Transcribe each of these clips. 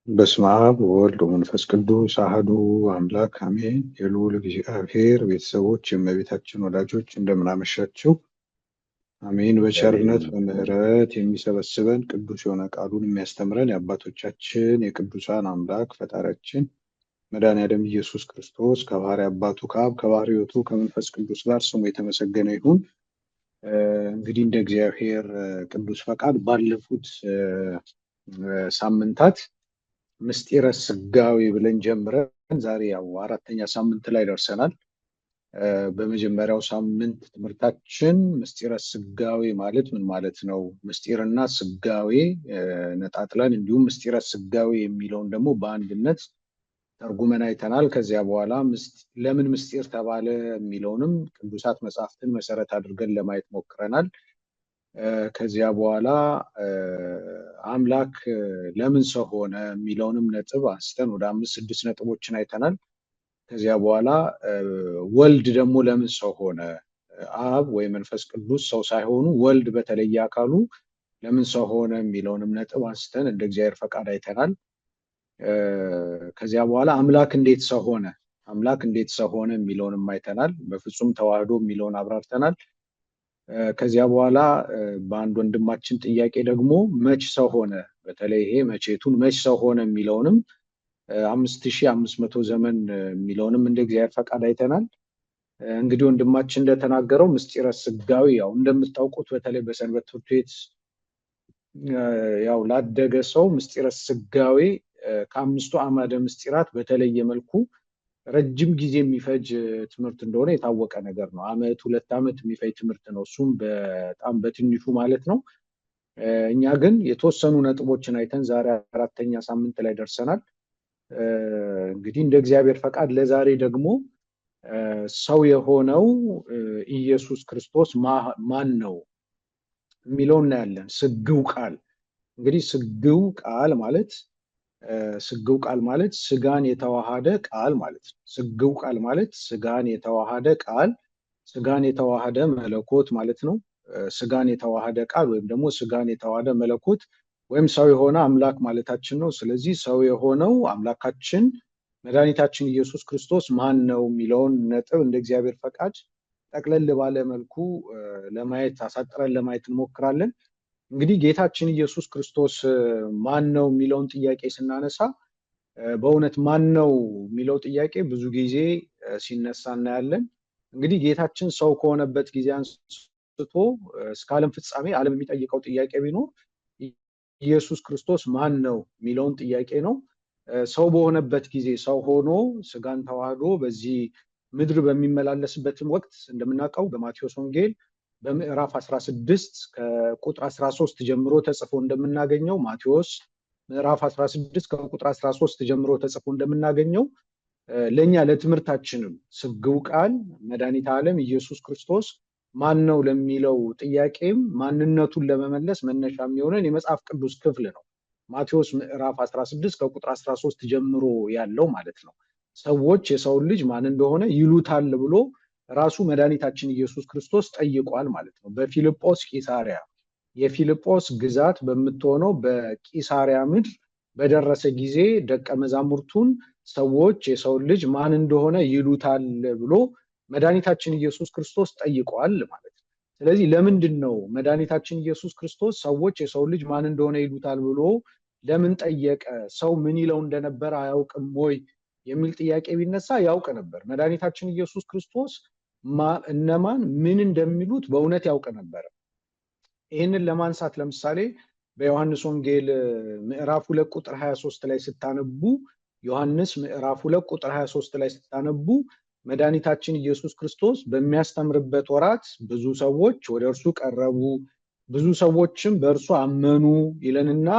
በስመ አብ ወወልድ ወመንፈስ ቅዱስ አሐዱ አምላክ አሜን። የልዑል እግዚአብሔር ቤተሰቦች የእመቤታችን ወዳጆች እንደምን አመሻችሁ። አሜን። በቸርነት በምሕረት የሚሰበስበን ቅዱስ የሆነ ቃሉን የሚያስተምረን የአባቶቻችን የቅዱሳን አምላክ ፈጣሪያችን መድኃኔዓለም ኢየሱስ ክርስቶስ ከባሕርይ አባቱ ከአብ ከባሕርይ ሕይወቱ ከመንፈስ ቅዱስ ጋር ስሙ የተመሰገነ ይሁን። እንግዲህ እንደ እግዚአብሔር ቅዱስ ፈቃድ ባለፉት ሳምንታት ምስጢረ ሥጋዌ ብለን ጀምረን ዛሬ ያው አራተኛ ሳምንት ላይ ደርሰናል። በመጀመሪያው ሳምንት ትምህርታችን ምስጢረ ሥጋዌ ማለት ምን ማለት ነው፣ ምስጢርና ሥጋዌ ነጣጥለን እንዲሁም ምስጢረ ሥጋዌ የሚለውን ደግሞ በአንድነት ተርጉመን አይተናል። ከዚያ በኋላ ለምን ምስጢር ተባለ የሚለውንም ቅዱሳት መጻሕፍትን መሰረት አድርገን ለማየት ሞክረናል። ከዚያ በኋላ አምላክ ለምን ሰው ሆነ የሚለውንም ነጥብ አንስተን ወደ 5-6 ነጥቦችን አይተናል። ከዚያ በኋላ ወልድ ደግሞ ለምን ሰው ሆነ፣ አብ ወይ መንፈስ ቅዱስ ሰው ሳይሆኑ ወልድ በተለየ አካሉ ለምን ሰው ሆነ የሚለውንም ነጥብ አንስተን እንደ እግዚአብሔር ፈቃድ አይተናል። ከዚያ በኋላ አምላክ እንዴት ሰው ሆነ፣ አምላክ እንዴት ሰው ሆነ የሚለውንም አይተናል። በፍጹም ተዋህዶ የሚለውን አብራርተናል። ከዚያ በኋላ በአንድ ወንድማችን ጥያቄ ደግሞ መች ሰው ሆነ፣ በተለይ ይሄ መቼቱን መች ሰው ሆነ የሚለውንም 5500 ዘመን የሚለውንም እንደ እግዚአብሔር ፈቃድ አይተናል። እንግዲህ ወንድማችን እንደተናገረው ምስጢረ ሥጋዌ ያው እንደምታውቁት በተለይ በሰንበት ትምህርት ቤት ያው ላደገ ሰው ምስጢረ ሥጋዌ ከአምስቱ አዕማደ ምስጢራት በተለየ መልኩ ረጅም ጊዜ የሚፈጅ ትምህርት እንደሆነ የታወቀ ነገር ነው። 1-2 ዓመት የሚፈጅ ትምህርት ነው፣ እሱም በጣም በትንሹ ማለት ነው። እኛ ግን የተወሰኑ ነጥቦችን አይተን ዛሬ አራተኛ ሳምንት ላይ ደርሰናል። እንግዲህ እንደ እግዚአብሔር ፈቃድ ለዛሬ ደግሞ ሰው የሆነው ኢየሱስ ክርስቶስ ማን ነው የሚለው እናያለን። ስግው ቃል እንግዲህ ስግው ቃል ማለት ስጋን የተዋሃደ ቃል ማለት ነው። ስግው ቃል ማለት ስጋን የተዋሃደ ቃል፣ ስጋን የተዋሃደ መለኮት ማለት ነው። ስጋን የተዋሃደ ቃል ወይም ደግሞ ስጋን የተዋሃደ መለኮት ወይም ሰው የሆነ አምላክ ማለታችን ነው። ስለዚህ ሰው የሆነው አምላካችን መድኃኒታችን ኢየሱስ ክርስቶስ ማን ነው የሚለውን ነጥብ እንደ እግዚአብሔር ፈቃድ ጠቅለል ባለ መልኩ ለማየት አሳጥረን ለማየት እንሞክራለን። እንግዲህ ጌታችን ኢየሱስ ክርስቶስ ማን ነው የሚለውን ጥያቄ ስናነሳ በእውነት ማን ነው የሚለው ጥያቄ ብዙ ጊዜ ሲነሳ እናያለን። እንግዲህ ጌታችን ሰው ከሆነበት ጊዜ አንስቶ እስከ ዓለም ፍጻሜ ዓለም የሚጠይቀው ጥያቄ ቢኖር ኢየሱስ ክርስቶስ ማን ነው የሚለውን ጥያቄ ነው። ሰው በሆነበት ጊዜ ሰው ሆኖ ስጋን ተዋህዶ በዚህ ምድር በሚመላለስበትም ወቅት እንደምናውቀው በማቴዎስ ወንጌል በምዕራፍ 16 ከቁጥር 13 ጀምሮ ተጽፎ እንደምናገኘው ማቴዎስ ምዕራፍ 16 ከቁጥር 13 ጀምሮ ተጽፎ እንደምናገኘው ለኛ ለትምህርታችንም ስግው ቃል መድኃኒተ ዓለም ኢየሱስ ክርስቶስ ማን ነው ለሚለው ጥያቄም ማንነቱን ለመመለስ መነሻ የሚሆነን የመጽሐፍ ቅዱስ ክፍል ነው። ማቴዎስ ምዕራፍ 16 ከቁጥር 13 ጀምሮ ያለው ማለት ነው። ሰዎች የሰውን ልጅ ማን እንደሆነ ይሉታል ብሎ ራሱ መድኃኒታችን ኢየሱስ ክርስቶስ ጠይቋል ማለት ነው። በፊልጶስ ቂሳሪያ የፊልጶስ ግዛት በምትሆነው በቂሳሪያ ምድር በደረሰ ጊዜ ደቀ መዛሙርቱን ሰዎች የሰውን ልጅ ማን እንደሆነ ይሉታል ብሎ መድኃኒታችን ኢየሱስ ክርስቶስ ጠይቋል ማለት ነው። ስለዚህ ለምንድን ነው መድኃኒታችን ኢየሱስ ክርስቶስ ሰዎች የሰውን ልጅ ማን እንደሆነ ይሉታል ብሎ ለምን ጠየቀ? ሰው ምን ይለው እንደነበረ አያውቅም ወይ የሚል ጥያቄ ቢነሳ ያውቅ ነበር። መድኃኒታችን ኢየሱስ ክርስቶስ እነማን ምን እንደሚሉት በእውነት ያውቅ ነበር። ይህንን ለማንሳት ለምሳሌ በዮሐንስ ወንጌል ምዕራፍ 2 ቁጥር 23 ላይ ስታነቡ ዮሐንስ ምዕራፍ 2 ቁጥር 23 ላይ ስታነቡ መድኃኒታችን ኢየሱስ ክርስቶስ በሚያስተምርበት ወራት ብዙ ሰዎች ወደ እርሱ ቀረቡ፣ ብዙ ሰዎችም በእርሱ አመኑ ይለንና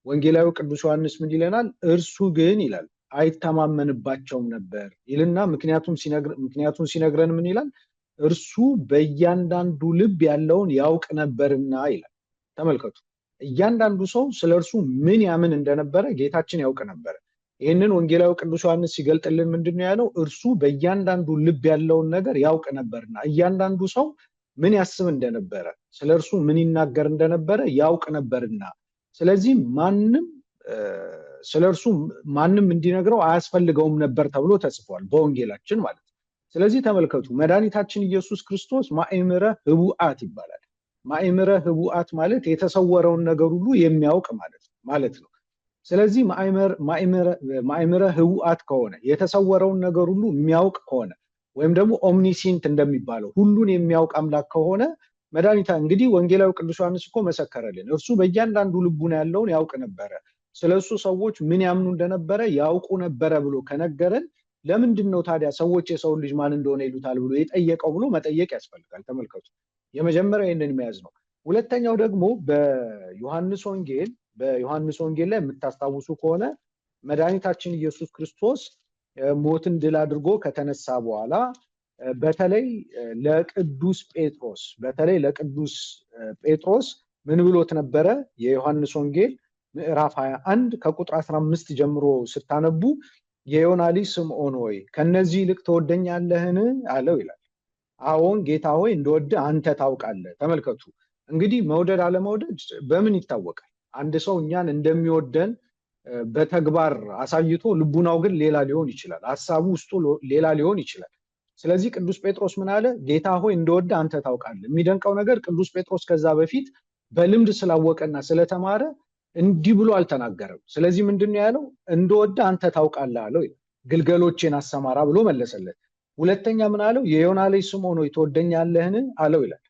ወንጌላዊ ቅዱስ ዮሐንስ ምን ይለናል? እርሱ ግን ይላል አይተማመንባቸውም ነበር ይልና ምክንያቱም ሲነግረን ምን ይላል? እርሱ በእያንዳንዱ ልብ ያለውን ያውቅ ነበርና ይላል። ተመልከቱ፣ እያንዳንዱ ሰው ስለ እርሱ ምን ያምን እንደነበረ ጌታችን ያውቅ ነበር። ይህንን ወንጌላዊ ቅዱስ ዮሐንስ ሲገልጥልን ምንድነው ያለው? እርሱ በእያንዳንዱ ልብ ያለውን ነገር ያውቅ ነበርና፣ እያንዳንዱ ሰው ምን ያስብ እንደነበረ ስለ እርሱ ምን ይናገር እንደነበረ ያውቅ ነበርና፣ ስለዚህ ማንም ስለርሱ ማንም እንዲነግረው አያስፈልገውም ነበር ተብሎ ተጽፏል በወንጌላችን ማለት ነው። ስለዚህ ተመልከቱ መድኃኒታችን ኢየሱስ ክርስቶስ ማእምረ ህቡአት ይባላል። ማእምረ ህቡአት ማለት የተሰወረውን ነገር ሁሉ የሚያውቅ ማለት ነው። ስለዚህ ማእምረ ህቡአት ከሆነ የተሰወረውን ነገር ሁሉ የሚያውቅ ከሆነ ወይም ደግሞ ኦምኒሲንት እንደሚባለው ሁሉን የሚያውቅ አምላክ ከሆነ መድኃኒታ እንግዲህ ወንጌላዊ ቅዱስ ዮሐንስ እኮ መሰከረልን። እርሱ በእያንዳንዱ ልቡና ያለውን ያውቅ ነበረ፣ ስለሱ ሰዎች ምን ያምኑ እንደነበረ ያውቁ ነበረ ብሎ ከነገረን ለምንድን ነው ታዲያ ሰዎች የሰው ልጅ ማን እንደሆነ ይሉታል ብሎ የጠየቀው ብሎ መጠየቅ ያስፈልጋል። ተመልከቱ የመጀመሪያው ይሄንን መያዝ ነው። ሁለተኛው ደግሞ በዮሐንስ ወንጌል ላይ የምታስታውሱ ከሆነ መድኃኒታችን ኢየሱስ ክርስቶስ ሞትን ድል አድርጎ ከተነሳ በኋላ በተለይ ለቅዱስ ጴጥሮስ ምን ብሎት ነበረ? የዮሐንስ ወንጌል ምዕራፍ 21 ከቁጥር 15 ጀምሮ ስታነቡ የዮና ልጅ ስምዖን ሆይ ከነዚህ ይልቅ ትወደኛለህን አለው ይላል። አዎን ጌታ ሆይ እንደወደ አንተ ታውቃለህ። ተመልከቱ እንግዲህ መውደድ አለመውደድ በምን ይታወቃል? አንድ ሰው እኛን እንደሚወደን በተግባር አሳይቶ ልቡናው ግን ሌላ ሊሆን ይችላል፣ ሐሳቡ ውስጡ ሌላ ሊሆን ይችላል። ስለዚህ ቅዱስ ጴጥሮስ ምን አለ? ጌታ ሆይ እንደወደ አንተ ታውቃለህ። የሚደንቀው ነገር ቅዱስ ጴጥሮስ ከዛ በፊት በልምድ ስላወቀና ስለተማረ እንዲህ ብሎ አልተናገረም። ስለዚህ ምንድነው ያለው? እንደወደ አንተ ታውቃለህ አለው ይላል። ግልገሎቼን አሰማራ ብሎ መለሰለት። ሁለተኛ ምን አለው? የዮና ልጅ ስምዖን ሆይ ትወደኛለህን አለው ይላል።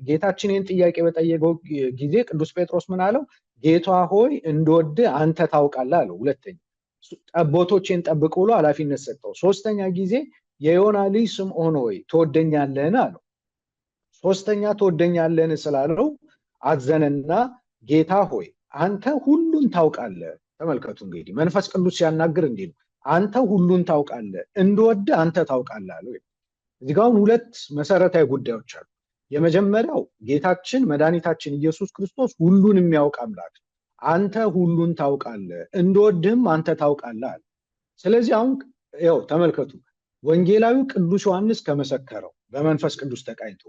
ጌታችን ይህን ጥያቄ በጠየቀው ጊዜ ቅዱስ ጴጥሮስ ምን አለው? ጌታ ሆይ እንደወደ አንተ ታውቃለህ አለው። ሁለተኛ ጠቦቶቼን ጠብቅ ብሎ ኃላፊነት ሰጠው። ሶስተኛ ጊዜ የዮና ልጅ ስምዖን ሆይ ትወደኛለህን አለው። ሶስተኛ ትወደኛለህን ስላለው አዘነና ጌታ ሆይ አንተ ሁሉን ታውቃለህ። ተመልከቱ እንግዲህ መንፈስ ቅዱስ ሲያናግር እንዲህ ነው፣ አንተ ሁሉን ታውቃለህ፣ እንደወደ አንተ ታውቃለህ አለው። እዚህ ጋር ሁለት መሰረታዊ ጉዳዮች አሉ። የመጀመሪያው ጌታችን መድኃኒታችን ኢየሱስ ክርስቶስ ሁሉን የሚያውቅ አምላክ፣ አንተ ሁሉን ታውቃለህ እንደወድህም አንተ ታውቃለህ አለ። ስለዚህ አሁን ያው ተመልከቱ ወንጌላዊው ቅዱስ ዮሐንስ ከመሰከረው በመንፈስ ቅዱስ ተቃኝቶ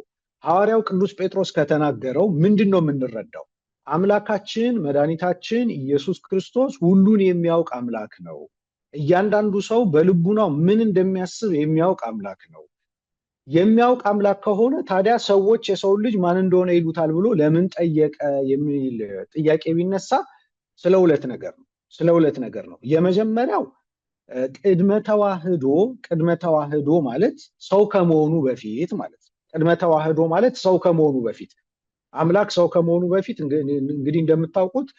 ሐዋርያው ቅዱስ ጴጥሮስ ከተናገረው ምንድነው የምንረዳው? አምላካችን መድኃኒታችን ኢየሱስ ክርስቶስ ሁሉን የሚያውቅ አምላክ ነው። እያንዳንዱ ሰው በልቡናው ምን እንደሚያስብ የሚያውቅ አምላክ ነው። የሚያውቅ አምላክ ከሆነ ታዲያ ሰዎች የሰው ልጅ ማን እንደሆነ ይሉታል ብሎ ለምን ጠየቀ የሚል ጥያቄ ቢነሳ ስለ ሁለት ነገር ነው። የመጀመሪያው ቅድመ ተዋህዶ ማለት ሰው ከመሆኑ በፊት ማለት ነው። ቅድመ ተዋህዶ ማለት ሰው ከመሆኑ በፊት አምላክ ሰው ከመሆኑ በፊት እንግዲህ እንደምታውቁት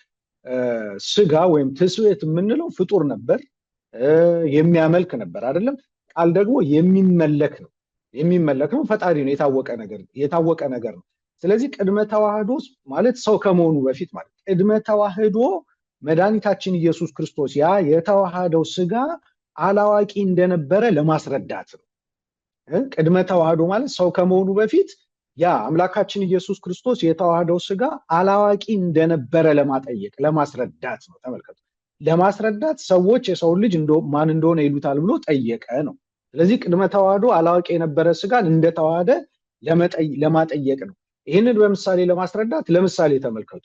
ስጋ ወይም ትስብእት የምንለው ፍጡር ነበር፣ የሚያመልክ ነበር አይደለም። ቃል ደግሞ የሚመለክ ነው፣ ፈጣሪ ነው፣ የታወቀ ነገር ነው። ስለዚህ ቅድመ ተዋህዶ ማለት ሰው ከመሆኑ በፊት ማለት ቅድመ ተዋህዶ መድኃኒታችን ኢየሱስ ክርስቶስ ያ የተዋሃደው ስጋ አላዋቂ እንደነበረ ለማስረዳት ነው። ቅድመ ተዋህዶ ማለት ሰው ከመሆኑ በፊት ያ አምላካችን ኢየሱስ ክርስቶስ የተዋሃደው ስጋ አላዋቂ እንደነበረ ለማስረዳት ነው። ተመልከቱ ለማስረዳት ሰዎች የሰው ልጅ ማን እንደሆነ ይሉታል ብሎ ጠየቀ ነው። ስለዚህ ቅድመ ተዋህዶ አላዋቂ የነበረ ስጋን እንደተዋሃደ ለማጠየቅ ነው። ይህንን በምሳሌ ለማስረዳት ለምሳሌ ተመልከቱ።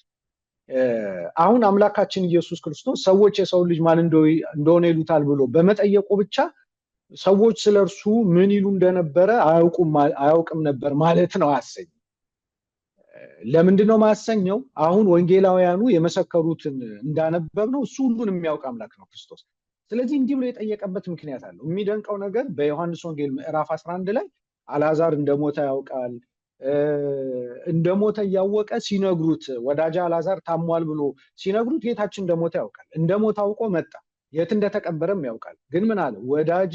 አሁን አምላካችን ኢየሱስ ክርስቶስ ሰዎች የሰው ልጅ ማን እንደሆነ ይሉታል ብሎ በመጠየቁ ብቻ ሰዎች ስለርሱ ምን ይሉ እንደነበረ አያውቅም ነበር ማለት ነው አያሰኝም። ለምንድነው ማያሰኘው? አሁን ወንጌላውያኑ የመሰከሩትን እንዳነበብነው እሱ ሁሉን የሚያውቅ አምላክ ነው ክርስቶስ። ስለዚህ እንዲህ ብሎ የጠየቀበት ምክንያት አለው። የሚደንቀው ነገር በዮሐንስ ወንጌል ምዕራፍ 11 ላይ አልዓዛር እንደሞተ ያውቃል። እንደሞተ እያወቀ ሲነግሩት ወዳጅ አልዓዛር ታሟል ብሎ ሲነግሩት ጌታችን እንደሞተ ያውቃል። እንደሞተ አውቆ መጣ፣ የት እንደተቀበረም ያውቃል። ግን ምን አለ? ወዳጄ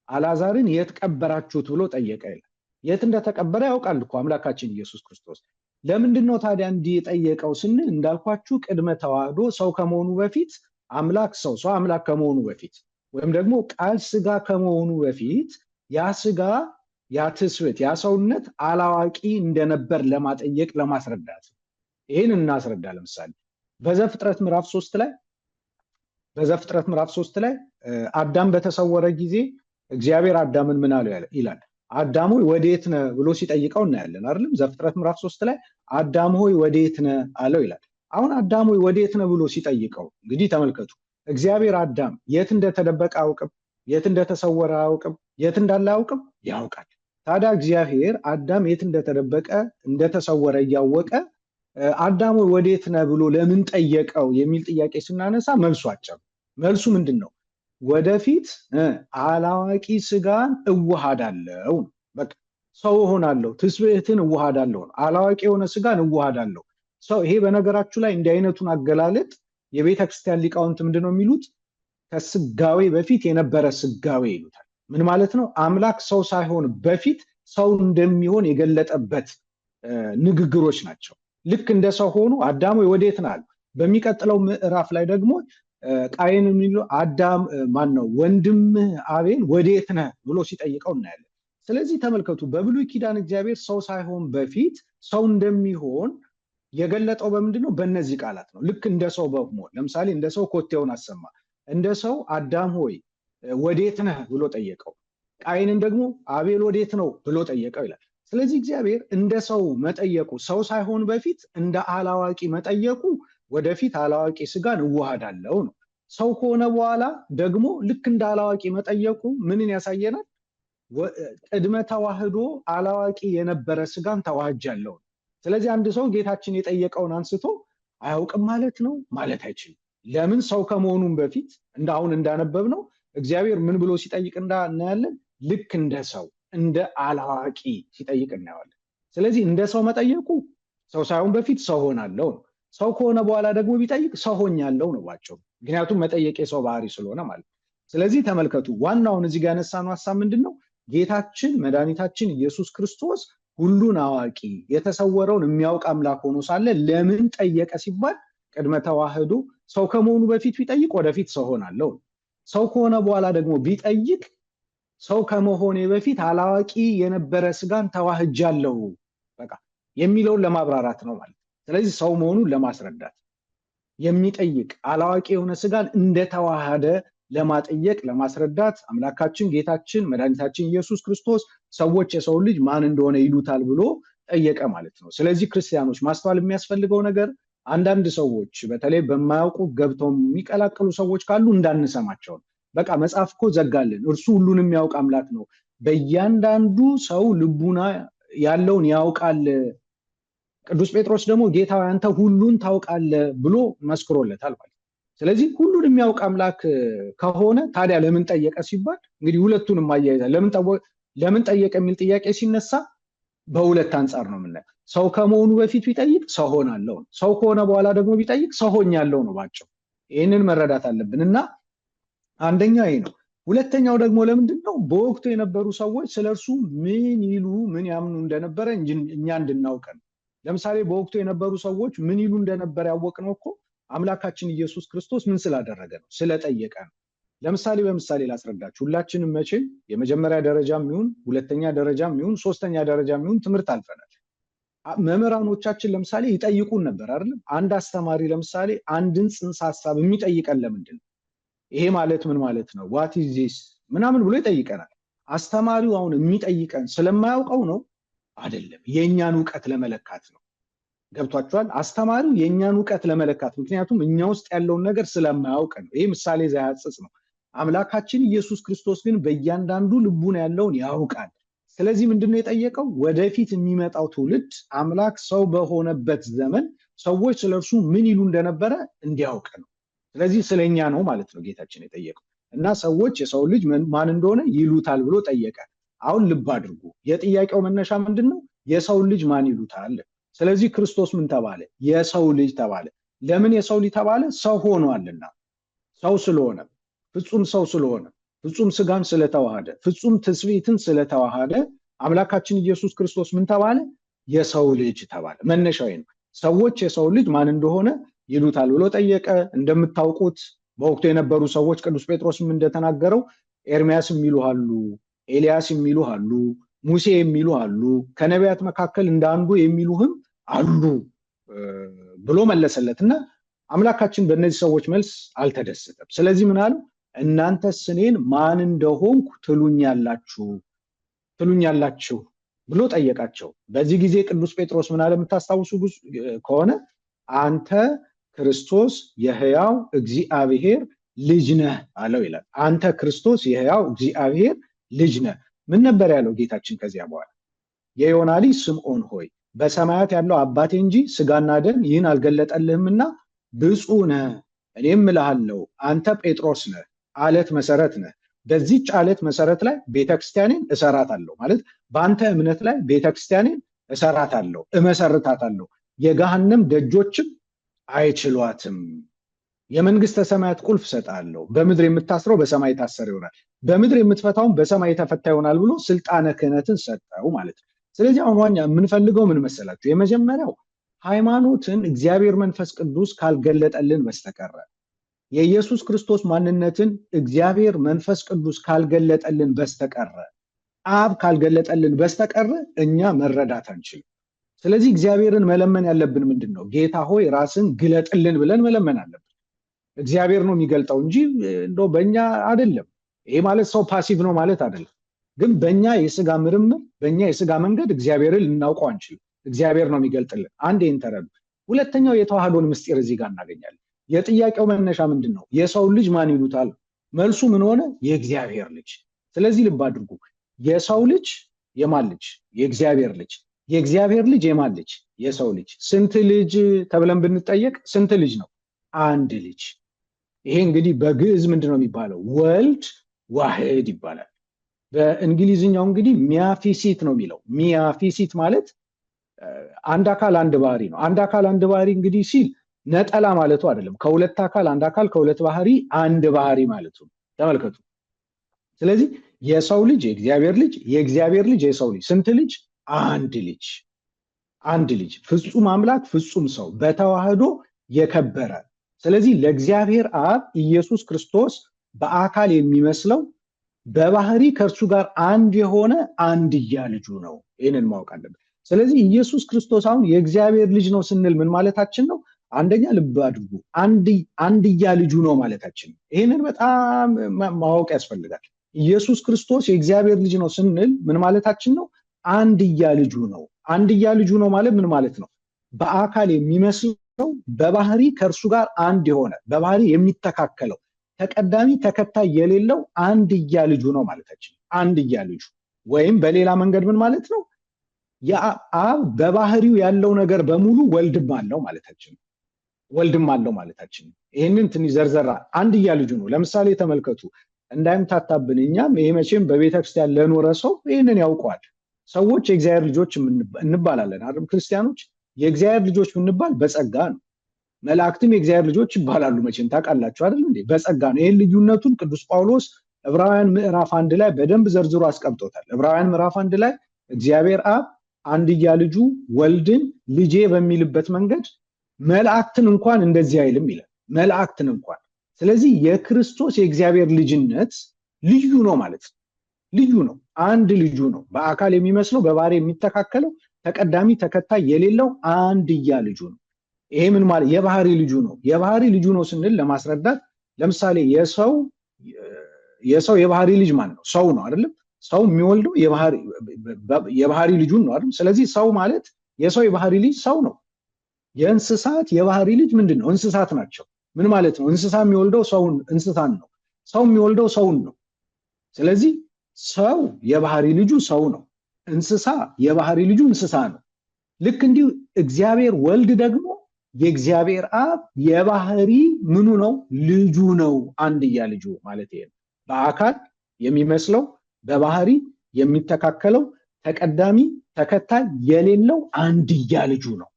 አልዓዛርን የት ቀበራችሁት ብሎ ጠየቀ ይላል። የት እንደተቀበረ ያውቃል እኮ አምላካችን ኢየሱስ ክርስቶስ። ለምንድነው ታዲያ እንዲህ የጠየቀው ስንል እንዳልኳችሁ ቅድመ ተዋህዶ ሰው ከመሆኑ በፊት አምላክ ሰው አምላክ ከመሆኑ በፊት ወይም ደግሞ ቃል ስጋ ከመሆኑ በፊት ያ ስጋ ያ ትስብእት ያ ሰውነት አላዋቂ እንደነበር ለማስረዳት ይሄን እናስረዳ። ለምሳሌ በዘፍጥረት ምዕራፍ 3 ላይ አዳም በተሰወረ ጊዜ እግዚአብሔር አዳምን ምን አለው ይላል። አዳም ሆይ ወዴት ነህ ብሎ ሲጠይቀው እናያለን አይደለም? ዘፍጥረት ምዕራፍ 3 ላይ አዳም ሆይ ወዴት ነህ አለው ይላል። አሁን አዳም ሆይ ወዴት ነህ ብሎ ሲጠይቀው እንግዲህ ተመልከቱ፣ እግዚአብሔር አዳም የት እንደተደበቀ አያውቅም፣ የት እንደተሰወረ አያውቅም፣ የት እንዳለ አያውቅም፣ ያውቃል። ታዲያ እግዚአብሔር አዳም የት እንደተደበቀ እንደተሰወረ እያወቀ አዳም ሆይ ወዴት ነህ ብሎ ለምን ጠየቀው የሚል ጥያቄ ስናነሳ መልሱ አጭር። መልሱ ምንድን ነው? ወደፊት አላዋቂ ስጋን እዋሃዳለሁ። በቃ ሰው እሆናለሁ፣ ትስብእትን እዋሃዳለሁ፣ አላዋቂ የሆነ ስጋን እዋሃዳለሁ። ሰው ይሄ በነገራችሁ ላይ እንዲህ አይነቱን አገላለጥ የቤተክርስቲያን ሊቃውንት ምንድነው የሚሉት? ከስጋዌ በፊት የነበረ ስጋዌ ይሉታል። ምን ማለት ነው? አምላክ ሰው ሳይሆን በፊት ሰው እንደሚሆን የገለጠበት ንግግሮች ናቸው። ልክ እንደ ሰው ሆኑ አዳም ወዴት ነህ? በሚቀጥለው ምዕራፍ ላይ ደግሞ ቃየን የሚለው አዳም ማን ነው ወንድምህ አቤል ወዴት ነህ ብሎ ሲጠይቀው እናያለን። ስለዚህ ተመልከቱ፣ በብሉይ ኪዳን እግዚአብሔር ሰው ሳይሆን በፊት ሰው እንደሚሆን የገለጠው በምንድነው? በእነዚህ ቃላት ነው። ልክ እንደ ሰው በመሆን ለምሳሌ እንደ ሰው ኮቴውን አሰማ፣ እንደ ሰው አዳም ሆይ ወዴት ነህ ብሎ ጠየቀው። ቃየንን ደግሞ አቤል ወዴት ነው ብሎ ጠየቀው ይላል። ስለዚህ እግዚአብሔር እንደ ሰው መጠየቁ ሰው ሳይሆን በፊት እንደ አላዋቂ መጠየቁ ወደፊት አላዋቂ ስጋን እዋሃዳለሁ ነው። ሰው ከሆነ በኋላ ደግሞ ልክ እንደ አላዋቂ መጠየቁ ምንን ያሳየናል? ቅድመ ተዋህዶ አላዋቂ የነበረ ስጋን ተዋህጃለሁ። ስለዚህ አንድ ሰው ጌታችን የጠየቀውን አንስቶ አያውቅም ማለት ነው ማለት አይችልም። ለምን? ሰው ከመሆኑም በፊት አሁን እንዳነበብ ነው እግዚአብሔር ምን ብሎ ሲጠይቅ እናያለን? ልክ እንደ ሰው እንደ አላዋቂ ሲጠይቅ እናያለን። ስለዚህ እንደ ሰው መጠየቁ ሰው ሳይሆን በፊት ሰው ሆናለሁ ነው። ሰው ከሆነ በኋላ ደግሞ ቢጠይቅ ሰው ሆኛለሁ ነው ባጭሩ። ምክንያቱም መጠየቅ የሰው ባህሪ ስለሆነ ማለት ነው። ስለዚህ ተመልከቱ፣ ዋናውን እዚህ ጋር ያነሳነው ሐሳብ ምንድነው? ጌታችን መድኃኒታችን ኢየሱስ ክርስቶስ ሁሉን አዋቂ የተሰወረውን የሚያውቅ አምላክ ሆኖ ሳለ ለምን ጠየቀ ሲባል ቅድመ ተዋህዶ ሰው ከመሆኑ በፊት ቢጠይቅ ወደፊት ሰው ሆናለሁ፣ ሰው ከሆነ በኋላ ደግሞ ቢጠይቅ ሰው ከመሆኔ በፊት አላዋቂ የነበረ ስጋን ተዋህጃለሁ በቃ የሚለውን ለማብራራት ነው ማለት። ስለዚህ ሰው መሆኑን ለማስረዳት የሚጠይቅ አላዋቂ የሆነ ስጋን እንደተዋሃደ ለማጠየቅ ለማስረዳት አምላካችን ጌታችን መድኃኒታችን ኢየሱስ ክርስቶስ ሰዎች የሰው ልጅ ማን እንደሆነ ይሉታል ብሎ ጠየቀ ማለት ነው። ስለዚህ ክርስቲያኖች ማስተዋል የሚያስፈልገው ነገር አንዳንድ ሰዎች በተለይ በማያውቁ ገብተው የሚቀላቀሉ ሰዎች ካሉ እንዳንሰማቸው ነው። በቃ መጽሐፍ እኮ ዘጋልን፣ እርሱ ሁሉን የሚያውቅ አምላክ ነው፣ በእያንዳንዱ ሰው ልቡና ያለውን ያውቃል፣ ቅዱስ ጴጥሮስ ደግሞ ጌታ አንተ ሁሉን ታውቃለህ ብሎ መስክሮለታል ማለት። ስለዚህ ሁሉን የሚያውቅ አምላክ ከሆነ ታዲያ ለምን ጠየቀ ሲባል እንግዲህ ሁለቱንም አያይዛል። ለምን ጠየቀ የሚል ጥያቄ ሲነሳ በሁለት አንጻር ነው የምናየው። ሰው ከመሆኑ በፊት ቢጠይቅ ሰው ሆናለሁ ነው፣ ሰው ከሆነ በኋላ ደግሞ ቢጠይቅ ሰው ሆኛለሁ ነው ባጭሩ። ይህንን መረዳት አለብን እና አንደኛው ይሄ ነው። ሁለተኛው ደግሞ ለምንድን ነው በወቅቱ የነበሩ ሰዎች ስለርሱ ምን ይሉ ምን ያምኑ እንደነበረ እኛ እንድናውቅ ነው። ለምሳሌ በወቅቱ የነበሩ ሰዎች ምን ይሉ እንደነበረ ያወቅነው እኮ አምላካችን ኢየሱስ ክርስቶስ ምን ስላደረገ ነው? ስለጠየቀ ነው። ለምሳሌ በምሳሌ ላስረዳችሁ። ሁላችንም መቼም የመጀመሪያ ደረጃም ይሁን ሁለተኛ ደረጃም ይሁን ሶስተኛ ደረጃም ይሁን ትምህርት አልፈናል። መምህራኖቻችን ለምሳሌ ይጠይቁን ነበር አይደለም? አንድ አስተማሪ ለምሳሌ አንድን ጽንሰ ሐሳብ የሚጠይቀን ለምንድን ነው? ይሄ ማለት ምን ማለት ነው? ዋት ኢዝ ዚስ ምናምን ብሎ ይጠይቀናል። አስተማሪው አሁን የሚጠይቀን ስለማያውቀው ነው አይደለም፣ የኛን ዕውቀት ለመለካት ነው። ገብቷችኋል? አስተማሪው የኛን ዕውቀት ለመለካት፣ ምክንያቱም እኛ ውስጥ ያለውን ነገር ስለማያውቅ ነው። ይሄ ምሳሌ ዘያጽጽ ነው። አምላካችን ኢየሱስ ክርስቶስ ግን በእያንዳንዱ ልቡና ያለውን ያውቃል። ስለዚህ ምንድነው የጠየቀው? ወደፊት የሚመጣው ትውልድ አምላክ ሰው በሆነበት ዘመን ሰዎች ስለርሱ ምን ይሉ እንደነበረ እንዲያውቅ ነው። ስለዚህ ስለኛ ነው ማለት ነው ጌታችን የጠየቀው። እና ሰዎች የሰው ልጅ ማን እንደሆነ ይሉታል ብሎ ጠየቀ። አሁን ልብ አድርጉ፣ የጥያቄው መነሻ ምንድነው? የሰው ልጅ ማን ይሉታል? ስለዚህ ክርስቶስ ምን ተባለ? የሰው ልጅ ተባለ። ለምን የሰው ልጅ ተባለ? ሰው ሆኗልና። ሰው ስለሆነ፣ ፍጹም ሰው ስለሆነ፣ ፍጹም ስጋን ስለተዋሃደ፣ ፍጹም ትስብእትን ስለተዋሃደ አምላካችን ኢየሱስ ክርስቶስ ምን ተባለ? የሰው ልጅ ተባለ። መነሻው ነው። ሰዎች የሰው ልጅ ማን እንደሆነ ይሉታል ብሎ ጠየቀ። እንደምታውቁት በወቅቱ የነበሩ ሰዎች ቅዱስ ጴጥሮስም እንደተናገረው ኤርሚያስ የሚሉ አሉ፣ ኤልያስ የሚሉ አሉ፣ ሙሴ የሚሉ አሉ፣ ከነቢያት መካከል እንዳንዱ የሚሉህም አሉ ብሎ መለሰለትና አምላካችን በእነዚህ ሰዎች መልስ አልተደሰተም። ስለዚህ ምን አለ? እናንተስ እኔን ማን እንደሆንኩ ትሉኛላችሁ ብሎ ጠየቃቸው። በዚህ ጊዜ ቅዱስ ጴጥሮስ ምን አለ የምታስታውሱ ከሆነ አንተ ክርስቶስ የሕያው እግዚአብሔር ልጅ ነህ አለው ይላል። አንተ ክርስቶስ የሕያው እግዚአብሔር ልጅ ነህ። ምን ነበር ያለው ጌታችን ከዚያ በኋላ? የዮና ልጅ ስምዖን ሆይ በሰማያት ያለው አባቴ እንጂ ስጋና ደም ይህን አልገለጠልህምና ብፁዕ ነህ። እኔም እልሃለሁ አንተ ጴጥሮስ ነህ፣ አለት መሰረት ነህ። በዚህች አለት መሰረት ላይ ቤተክርስቲያኔን እሰራታለሁ ማለት በአንተ እምነት ላይ ቤተክርስቲያኔን እሰራታለሁ፣ እመሰርታታለሁ፣ የገሃነም ደጆችም አይችሏትም። የመንግስተ ሰማያት ቁልፍ እሰጥሃለሁ። በምድር የምታስረው በሰማይ የታሰረ ይሆናል፣ በምድር የምትፈታውን በሰማይ የተፈታ ይሆናል ብሎ ስልጣነ ክህነትን ሰጠው ማለት ነው። ስለዚህ አሁን ዋኛ የምንፈልገው ምን መሰላችሁ? የመጀመሪያው ሃይማኖትን እግዚአብሔር መንፈስ ቅዱስ ካልገለጠልን በስተቀረ የኢየሱስ ክርስቶስ ማንነትን እግዚአብሔር መንፈስ ቅዱስ ካልገለጠልን በስተቀረ አብ ካልገለጠልን በስተቀረ እኛ መረዳት አንችልም። ስለዚህ እግዚአብሔርን መለመን ያለብን ምንድን ነው? ጌታ ሆይ ራስን ግለጥልን ብለን መለመን አለብን። እግዚአብሔር ነው የሚገልጠው እንጂ እንደው በእኛ አይደለም። ይሄ ማለት ሰው ፓሲቭ ነው ማለት አይደለም። ግን በእኛ የስጋ ምርምር፣ በእኛ የስጋ መንገድ እግዚአብሔርን ልናውቀው አንችልም። እግዚአብሔር ነው የሚገልጥልን። አንድ ይህን ተረዱ። ሁለተኛው የተዋህዶን ምስጢር እዚህ ጋር እናገኛለን። የጥያቄው መነሻ ምንድን ነው? የሰው ልጅ ማን ይሉታል? መልሱ ምን ሆነ? የእግዚአብሔር ልጅ። ስለዚህ ልብ አድርጉ። የሰው ልጅ የማን ልጅ? የእግዚአብሔር ልጅ። የእግዚአብሔር ልጅ የማን ልጅ? የሰው ልጅ። ስንት ልጅ ተብለን ብንጠየቅ ስንት ልጅ ነው? አንድ ልጅ። ይሄ እንግዲህ በግዕዝ ምንድን ነው የሚባለው? ወልድ ዋህድ ይባላል። በእንግሊዝኛው እንግዲህ ሚያፊሲት ነው የሚለው። ሚያፊሲት ማለት አንድ አካል አንድ ባህሪ ነው። አንድ አካል አንድ ባህሪ እንግዲህ ሲል ነጠላ ማለቱ አይደለም። ከሁለት አካል አንድ አካል፣ ከሁለት ባህሪ አንድ ባህሪ ማለቱ ነው። ተመልከቱ። ስለዚህ የሰው ልጅ የእግዚአብሔር ልጅ፣ የእግዚአብሔር ልጅ የሰው ልጅ። ስንት ልጅ? አንድ ልጅ። አንድ ልጅ ፍጹም አምላክ ፍጹም ሰው በተዋህዶ የከበረ። ስለዚህ ለእግዚአብሔር አብ ኢየሱስ ክርስቶስ በአካል የሚመስለው በባህሪ ከእርሱ ጋር አንድ የሆነ አንድያ ልጁ ነው። ይህንን ማወቅ አለብን። ስለዚህ ኢየሱስ ክርስቶስ አሁን የእግዚአብሔር ልጅ ነው ስንል ምን ማለታችን ነው? አንደኛ ልብ አድርጉ፣ አንድያ ልጁ ነው ማለታችን ነው። ይህንን በጣም ማወቅ ያስፈልጋል። ኢየሱስ ክርስቶስ የእግዚአብሔር ልጅ ነው ስንል ምን ማለታችን ነው? አንድያ ልጁ ነው። አንድያ ልጁ ነው ማለት ምን ማለት ነው? በአካል የሚመስለው በባህሪ ከእርሱ ጋር አንድ የሆነ በባህሪ የሚተካከለው ተቀዳሚ ተከታይ የሌለው አንድያ ልጁ ነው ማለታችን። አንድያ ልጁ ወይም በሌላ መንገድ ምን ማለት ነው? የአብ በባህሪው ያለው ነገር በሙሉ ወልድም አለው ማለታችን። ወልድም አለው ማለታችን። ይህንን ትንሽ ዘርዘራ አንድያ ልጁ ነው። ለምሳሌ ተመልከቱ፣ እንዳይምታታብን። እኛም ይሄ መቼም በቤተክርስቲያን ለኖረ ሰው ይህንን ያውቀዋል። ሰዎች የእግዚአብሔር ልጆች እንባላለን አይደል? ክርስቲያኖች የእግዚአብሔር ልጆች ምንባል በጸጋ ነው። መላእክትም የእግዚአብሔር ልጆች ይባላሉ። መቼም ታውቃላችሁ አይደል እንዴ? በጸጋ ነው። ይህን ልዩነቱን ቅዱስ ጳውሎስ ዕብራውያን ምዕራፍ 1 ላይ በደንብ ዘርዝሮ አስቀምጦታል። ዕብራውያን ምዕራፍ 1 ላይ እግዚአብሔር አብ አንድያ ልጁ ወልድን ልጄ በሚልበት መንገድ መላእክትን እንኳን እንደዚህ አይልም ይላል። መላእክትን እንኳን። ስለዚህ የክርስቶስ የእግዚአብሔር ልጅነት ልዩ ነው ማለት ነው። ልዩ ነው። አንድ ልጁ ነው። በአካል የሚመስለው በባህሪ የሚተካከለው ተቀዳሚ ተከታይ የሌለው አንድያ ልጁ ነው። ይሄ ምን ማለት? የባህሪ ልጁ ነው። የባህሪ ልጁ ነው ስንል ለማስረዳት ለምሳሌ የሰው የባህሪ ልጅ ማን ነው? ሰው ነው አይደለም? ሰው የሚወልደው የባህሪ ልጁን ነው አይደል? ስለዚህ ሰው ማለት የሰው የባህሪ ልጅ ሰው ነው። የእንስሳት የባህሪ ልጅ ምንድን ነው? እንስሳት ናቸው። ምን ማለት ነው? እንስሳ የሚወልደው እንስሳን ነው። ሰው የሚወልደው ሰውን ነው። ስለዚህ ሰው የባህሪ ልጁ ሰው ነው። እንስሳ የባህሪ ልጁ እንስሳ ነው። ልክ እንዲሁ እግዚአብሔር ወልድ ደግሞ የእግዚአብሔር አብ የባህሪ ምኑ ነው? ልጁ ነው። አንድያ ልጁ ማለት ይሄ ነው። በአካል የሚመስለው በባህሪ የሚተካከለው ተቀዳሚ ተከታይ የሌለው አንድያ ልጁ ነው።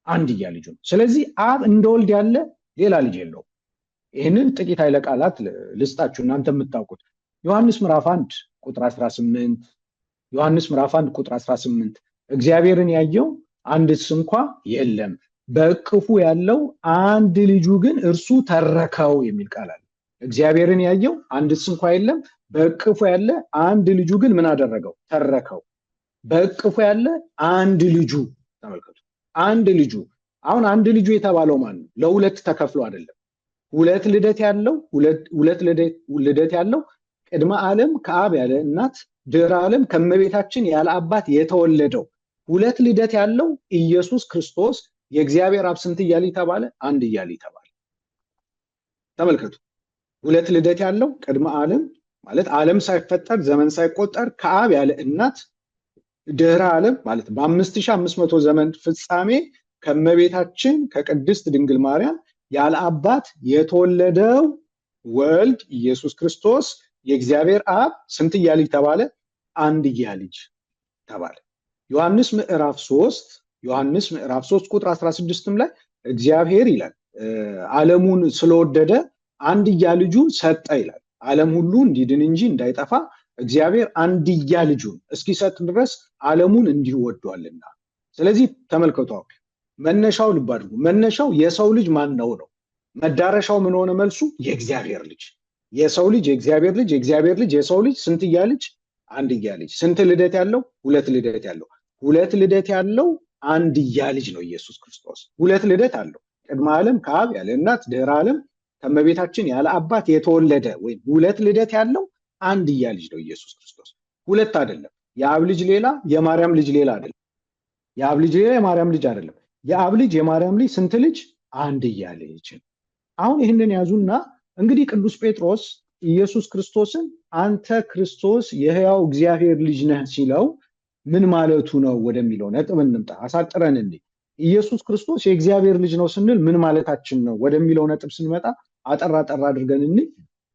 አንድያ ልጁ ነው። ስለዚህ አብ እንደ ወልድ ያለ ሌላ ልጅ የለውም። ይህንን ጥቂት ኃይለ ቃላት ልስጣችሁ እናንተ የምታውቁት። ዮሐንስ ምዕራፍ 1 ቁጥር 18 ዮሐንስ ምዕራፍ 1 ቁጥር 18 እግዚአብሔርን ያየው አንድስ እንኳ የለም፣ በእቅፉ ያለው አንድ ልጁ ግን እርሱ ተረከው የሚል ቃል አለ። እግዚአብሔርን ያየው አንድስ እንኳ የለም፣ በእቅፉ ያለ አንድ ልጁ ግን ምን አደረገው? ተረከው። በእቅፉ ያለ አንድ ልጁ። ተመልከቱ፣ አንድ ልጁ። አሁን አንድ ልጁ የተባለው ማን ነው? ለሁለት ተከፍሎ አይደለም። ሁለት ልደት ያለው ቅድመ ዓለም ከአብ ያለ እናት ድህረ ዓለም ከመቤታችን ያለ አባት የተወለደው ሁለት ልደት ያለው ኢየሱስ ክርስቶስ የእግዚአብሔር አብ ስንት እያልኝ ተባለ? አንድ እያልኝ ተባለ። ተመልከቱ፣ ሁለት ልደት ያለው ቅድመ ዓለም ማለት ዓለም ሳይፈጠር ዘመን ሳይቆጠር ከአብ ያለ እናት ድህረ ዓለም ማለት በ5500 ዘመን ፍጻሜ ከመቤታችን ከቅድስት ድንግል ማርያም ያለ አባት የተወለደው ወልድ ኢየሱስ ክርስቶስ የእግዚአብሔር አብ ስንት እያልኝ ተባለ? አንድያ ልጅ ተባለ። ዮሐንስ ምዕራፍ 3 ቁጥር 16 ላይ እግዚአብሔር ይላል ዓለሙን ስለወደደ አንድያ ልጁን ሰጠ ይላል። ዓለም ሁሉ እንዲድን እንጂ እንዳይጠፋ እግዚአብሔር አንድያ ልጁን እስኪሰጥ ድረስ ዓለሙን እንዲሁ ወዷልና። ስለዚህ ተመልከቱ፣ መነሻው ልብ አድርጉ። መነሻው የሰው ልጅ ማን ነው? መዳረሻው ምን ሆነ? መልሱ የእግዚአብሔር ልጅ። የሰው ልጅ የእግዚአብሔር ልጅ፣ የእግዚአብሔር ልጅ የሰው ልጅ ስንትያ ልጅ? አንድያ ልጅ። ስንት ልደት ያለው? ሁለት ልደት ያለው። ሁለት ልደት ያለው አንድያ ልጅ ነው ኢየሱስ ክርስቶስ። ሁለት ልደት አለው። ቅድመ ዓለም ከአብ ያለ እናት፣ ድህረ ዓለም ከመቤታችን ያለ አባት የተወለደ ወይም ሁለት ልደት ያለው አንድያ ልጅ ነው ኢየሱስ ክርስቶስ። ሁለት አይደለም። የአብ ልጅ ሌላ የማርያም ልጅ ሌላ አይደለም። የአብ ልጅ ሌላ የማርያም ልጅ አይደለም። የአብ ልጅ የማርያም ልጅ ስንት ልጅ? አንድያ ልጅ። አሁን ይህንን ያዙና እንግዲህ ቅዱስ ጴጥሮስ ኢየሱስ ክርስቶስን አንተ ክርስቶስ የሕያው እግዚአብሔር ልጅ ነህ ሲለው ምን ማለቱ ነው ወደሚለው ነጥብ እንምጣ። አሳጥረን እንይ። ኢየሱስ ክርስቶስ የእግዚአብሔር ልጅ ነው ስንል ምን ማለታችን ነው ወደሚለው ነጥብ ስንመጣ አጠራ አድርገን እንይ።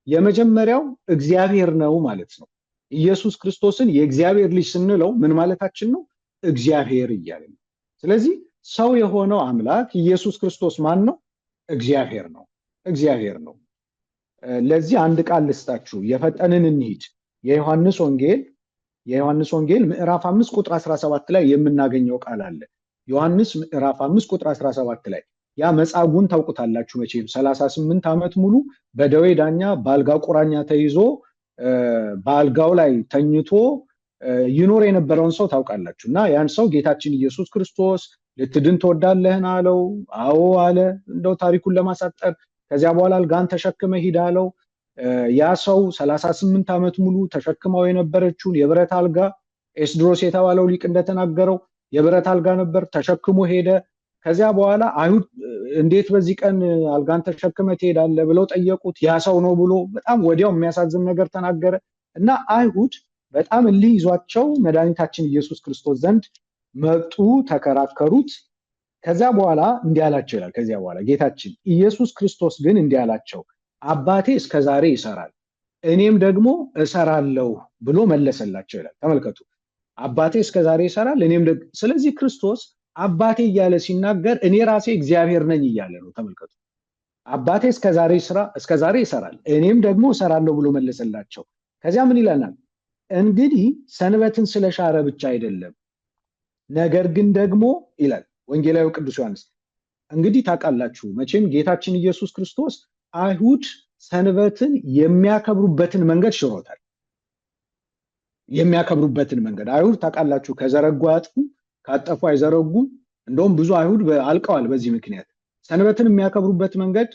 የመጀመሪያው እግዚአብሔር ነው ማለት ነው። ኢየሱስ ክርስቶስን የእግዚአብሔር ልጅ ስንለው ምን ማለታችን ነው? እግዚአብሔር እያልን ነው። ስለዚህ ሰው የሆነው አምላክ ኢየሱስ ክርስቶስ ማን ነው? እግዚአብሔር ነው። እግዚአብሔር ነው። ለዚህ አንድ ቃል ልስጣችሁ፣ የፈጠንን እንሂድ። የዮሐንስ ወንጌል ምዕራፍ 5 ቁጥር 17 ላይ የምናገኘው ቃል አለ። ዮሐንስ ምዕራፍ 5 ቁጥር 17 ላይ ያ መጻጉዕን ታውቁታላችሁ መቼም 38 ዓመት ሙሉ በደዌ ዳኛ በአልጋ ቁራኛ ተይዞ በአልጋው ላይ ተኝቶ ይኖር የነበረውን ሰው ታውቃላችሁ። እና ያን ሰው ጌታችን ኢየሱስ ክርስቶስ ልትድን ትወዳለህን አለው። አዎ አለ። እንደው ታሪኩን ለማሳጠር ከዚያ በኋላ አልጋን ተሸክመ ሂድ አለው። ያ ሰው 38 ዓመት ሙሉ ተሸክመው የነበረችውን የብረት አልጋ ኤስድሮስ የተባለው ሊቅ እንደተናገረው የብረት አልጋ ነበር፣ ተሸክሞ ሄደ። ከዚያ በኋላ አይሁድ እንዴት በዚህ ቀን አልጋን ተሸክመ ትሄዳለህ ብለው ጠየቁት። ያ ሰው ነው ብሎ በጣም ወዲያው የሚያሳዝን ነገር ተናገረ እና አይሁድ በጣም እልህ ይዟቸው መድኃኒታችን ኢየሱስ ክርስቶስ ዘንድ መጡ፣ ተከራከሩት። ከዚያ በኋላ እንዲህ አላቸው ይላል። ከዚያ በኋላ ጌታችን ኢየሱስ ክርስቶስ ግን እንዲህ አላቸው፣ አባቴ እስከዛሬ ይሰራል እኔም ደግሞ እሰራለሁ ብሎ መለሰላቸው ይላል። ተመልከቱ፣ አባቴ እስከዛሬ ይሰራል እኔም ደግሞ። ስለዚህ ክርስቶስ አባቴ እያለ ሲናገር እኔ ራሴ እግዚአብሔር ነኝ እያለ ነው። ተመልከቱ፣ አባቴ እስከዛሬ ይሰራል እኔም ደግሞ እሰራለሁ ብሎ መለሰላቸው። ከዚያ ምን ይለናል? እንግዲህ ሰንበትን ስለሻረ ብቻ አይደለም ነገር ግን ደግሞ ይላል ወንጌላዊ ቅዱስ ዮሐንስ። እንግዲህ ታውቃላችሁ መቼም ጌታችን ኢየሱስ ክርስቶስ አይሁድ ሰንበትን የሚያከብሩበትን መንገድ ሽሮታል። የሚያከብሩበትን መንገድ አይሁድ ታውቃላችሁ ከዘረጉ አያጥፉ፣ ካጠፉ አይዘረጉም። እንደውም ብዙ አይሁድ አልቀዋል በዚህ ምክንያት። ሰንበትን የሚያከብሩበት መንገድ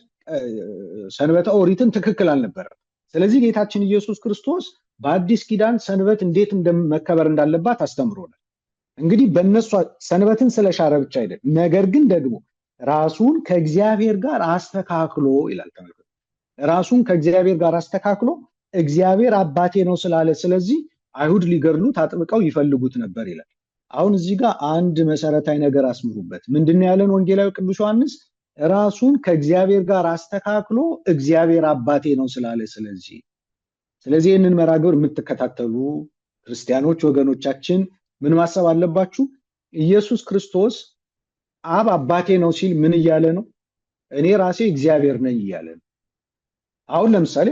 ሰንበተ ኦሪትን ትክክል አልነበረም። ስለዚህ ጌታችን ኢየሱስ ክርስቶስ በአዲስ ኪዳን ሰንበት እንዴት መከበር እንዳለባት አስተምሮናል። እንግዲህ በእነሱ ሰንበትን ስለሻረ ብቻ አይደለም ነገር ግን ደግሞ ራሱን ከእግዚአብሔር ጋር አስተካክሎ ይላል። ተመልከቱ፣ ራሱን ከእግዚአብሔር ጋር አስተካክሎ እግዚአብሔር አባቴ ነው ስላለ ስለዚህ አይሁድ ሊገድሉት አጥብቀው ይፈልጉት ነበር ይላል። አሁን እዚህ ጋር አንድ መሰረታዊ ነገር አስምሩበት። ምንድነው ያለን ወንጌላዊ ቅዱስ ዮሐንስ? ራሱን ከእግዚአብሔር ጋር አስተካክሎ እግዚአብሔር አባቴ ነው ስላለ ስለዚህ ይህንን መርሐ ግብር የምትከታተሉ ክርስቲያኖች ወገኖቻችን ምን ማሰብ አለባችሁ? ኢየሱስ ክርስቶስ አብ አባቴ ነው ሲል ምን እያለ ነው? እኔ ራሴ እግዚአብሔር ነኝ እያለ ነው። አሁን ለምሳሌ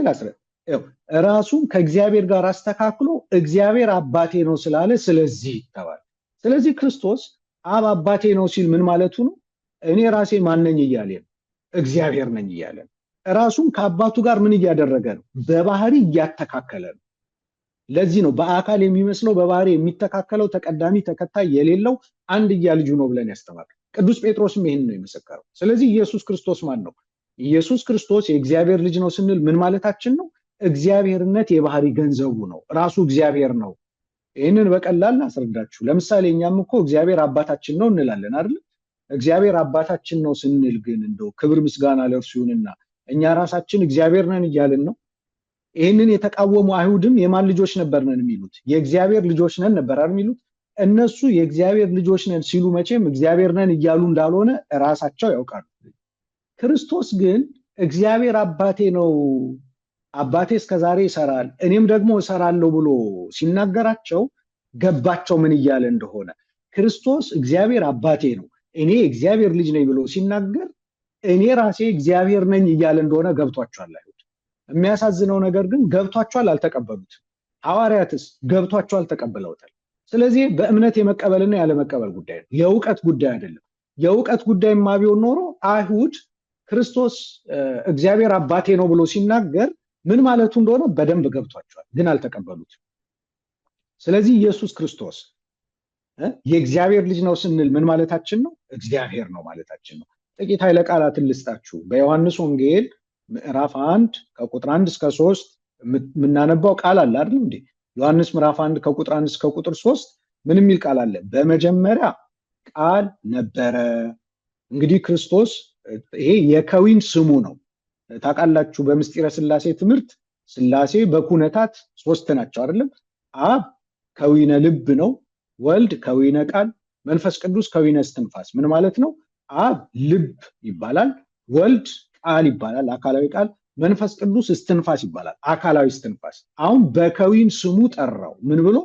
ራሱን ከእግዚአብሔር ጋር አስተካክሎ እግዚአብሔር አባቴ ነው ስላለ ስለዚህ ተባለ። ስለዚህ ክርስቶስ አብ አባቴ ነው ሲል ምን ማለቱ ነው? እኔ ራሴ ማን ነኝ እያለ ነው? እግዚአብሔር ነኝ እያለ ነው። ራሱን ከአባቱ ጋር ምን እያደረገ ነው? በባህሪ እያተካከለ ነው። ለዚህ ነው በአካል የሚመስለው በባህሪ የሚተካከለው ተቀዳሚ ተከታይ የሌለው አንድያ ልጁ ነው ብለን ያስተማር። ቅዱስ ጴጥሮስም ይሄን ነው የመሰከረው። ስለዚህ ኢየሱስ ክርስቶስ ማን ነው? ኢየሱስ ክርስቶስ የእግዚአብሔር ልጅ ነው ስንል ምን ማለታችን ነው? እግዚአብሔርነት የባህሪ ገንዘቡ ነው። ራሱ እግዚአብሔር ነው። ይህንን በቀላል አስረዳችሁ። ለምሳሌ እኛም እኮ እግዚአብሔር አባታችን ነው እንላለን አይደል? እግዚአብሔር አባታችን ነው ስንል ግን እንደው ክብር ምስጋና ለእርሱ ይሁንና እኛ ራሳችን እግዚአብሔር ነን እያልን ነው። ይህንን የተቃወሙ አይሁድም የማን ልጆች ነበር ነን የሚሉት? የእግዚአብሔር ልጆች ነን ነበር አይደል የሚሉት? እነሱ የእግዚአብሔር ልጆች ነን ሲሉ መቼም እግዚአብሔር ነን እያሉ እንዳልሆነ ራሳቸው ያውቃሉ። ክርስቶስ ግን እግዚአብሔር አባቴ ነው፣ አባቴ እስከዛሬ ይሰራል እኔም ደግሞ እሰራለሁ ብሎ ሲናገራቸው ገባቸው ምን እያለ እንደሆነ። ክርስቶስ እግዚአብሔር አባቴ ነው እኔ እግዚአብሔር ልጅ ነኝ ብሎ ሲናገር እኔ ራሴ እግዚአብሔር ነኝ እያለ እንደሆነ ገብቷቸዋል አይሁድ። የሚያሳዝነው ነገር ግን ገብቷቸዋል፣ አልተቀበሉትም። ሐዋርያትስ ገብቷቸዋል፣ ተቀበለውታል። ስለዚህ በእምነት የመቀበልና ያለመቀበል ጉዳይ ነው፣ የእውቀት ጉዳይ አይደለም። የእውቀት ጉዳይማ ቢሆን ኖሮ አይሁድ ክርስቶስ እግዚአብሔር አባቴ ነው ብሎ ሲናገር ምን ማለቱ እንደሆነ በደንብ ገብቷቸዋል፣ ግን አልተቀበሉትም። ስለዚህ ኢየሱስ ክርስቶስ የእግዚአብሔር ልጅ ነው ስንል ምን ማለታችን ነው? እግዚአብሔር ነው ማለታችን ነው። ጥቂት ኃይለ ቃላትን ልስጣችሁ። በዮሐንስ ወንጌል ምዕራፍ 1 ከቁጥር 1 እስከ 3 የምናነባው ቃል አለ አይደል እንዴ? ዮሐንስ ምዕራፍ 1 ከቁጥር 1 እስከ ቁጥር 3 ምን የሚል ቃል አለ? በመጀመሪያ ቃል ነበረ። እንግዲህ ክርስቶስ ይሄ የከዊን ስሙ ነው። ታውቃላችሁ በምስጢረ ስላሴ ትምህርት ስላሴ በኩነታት ሶስት ናቸው አይደለም? አብ ከዊነ ልብ ነው፣ ወልድ ከዊነ ቃል፣ መንፈስ ቅዱስ ከዊነ እስትንፋስ። ምን ማለት ነው? አብ ልብ ይባላል፣ ወልድ ቃል ይባላል አካላዊ ቃል፣ መንፈስ ቅዱስ እስትንፋስ ይባላል አካላዊ እስትንፋስ። አሁን በከዊን ስሙ ጠራው። ምን ብሎ?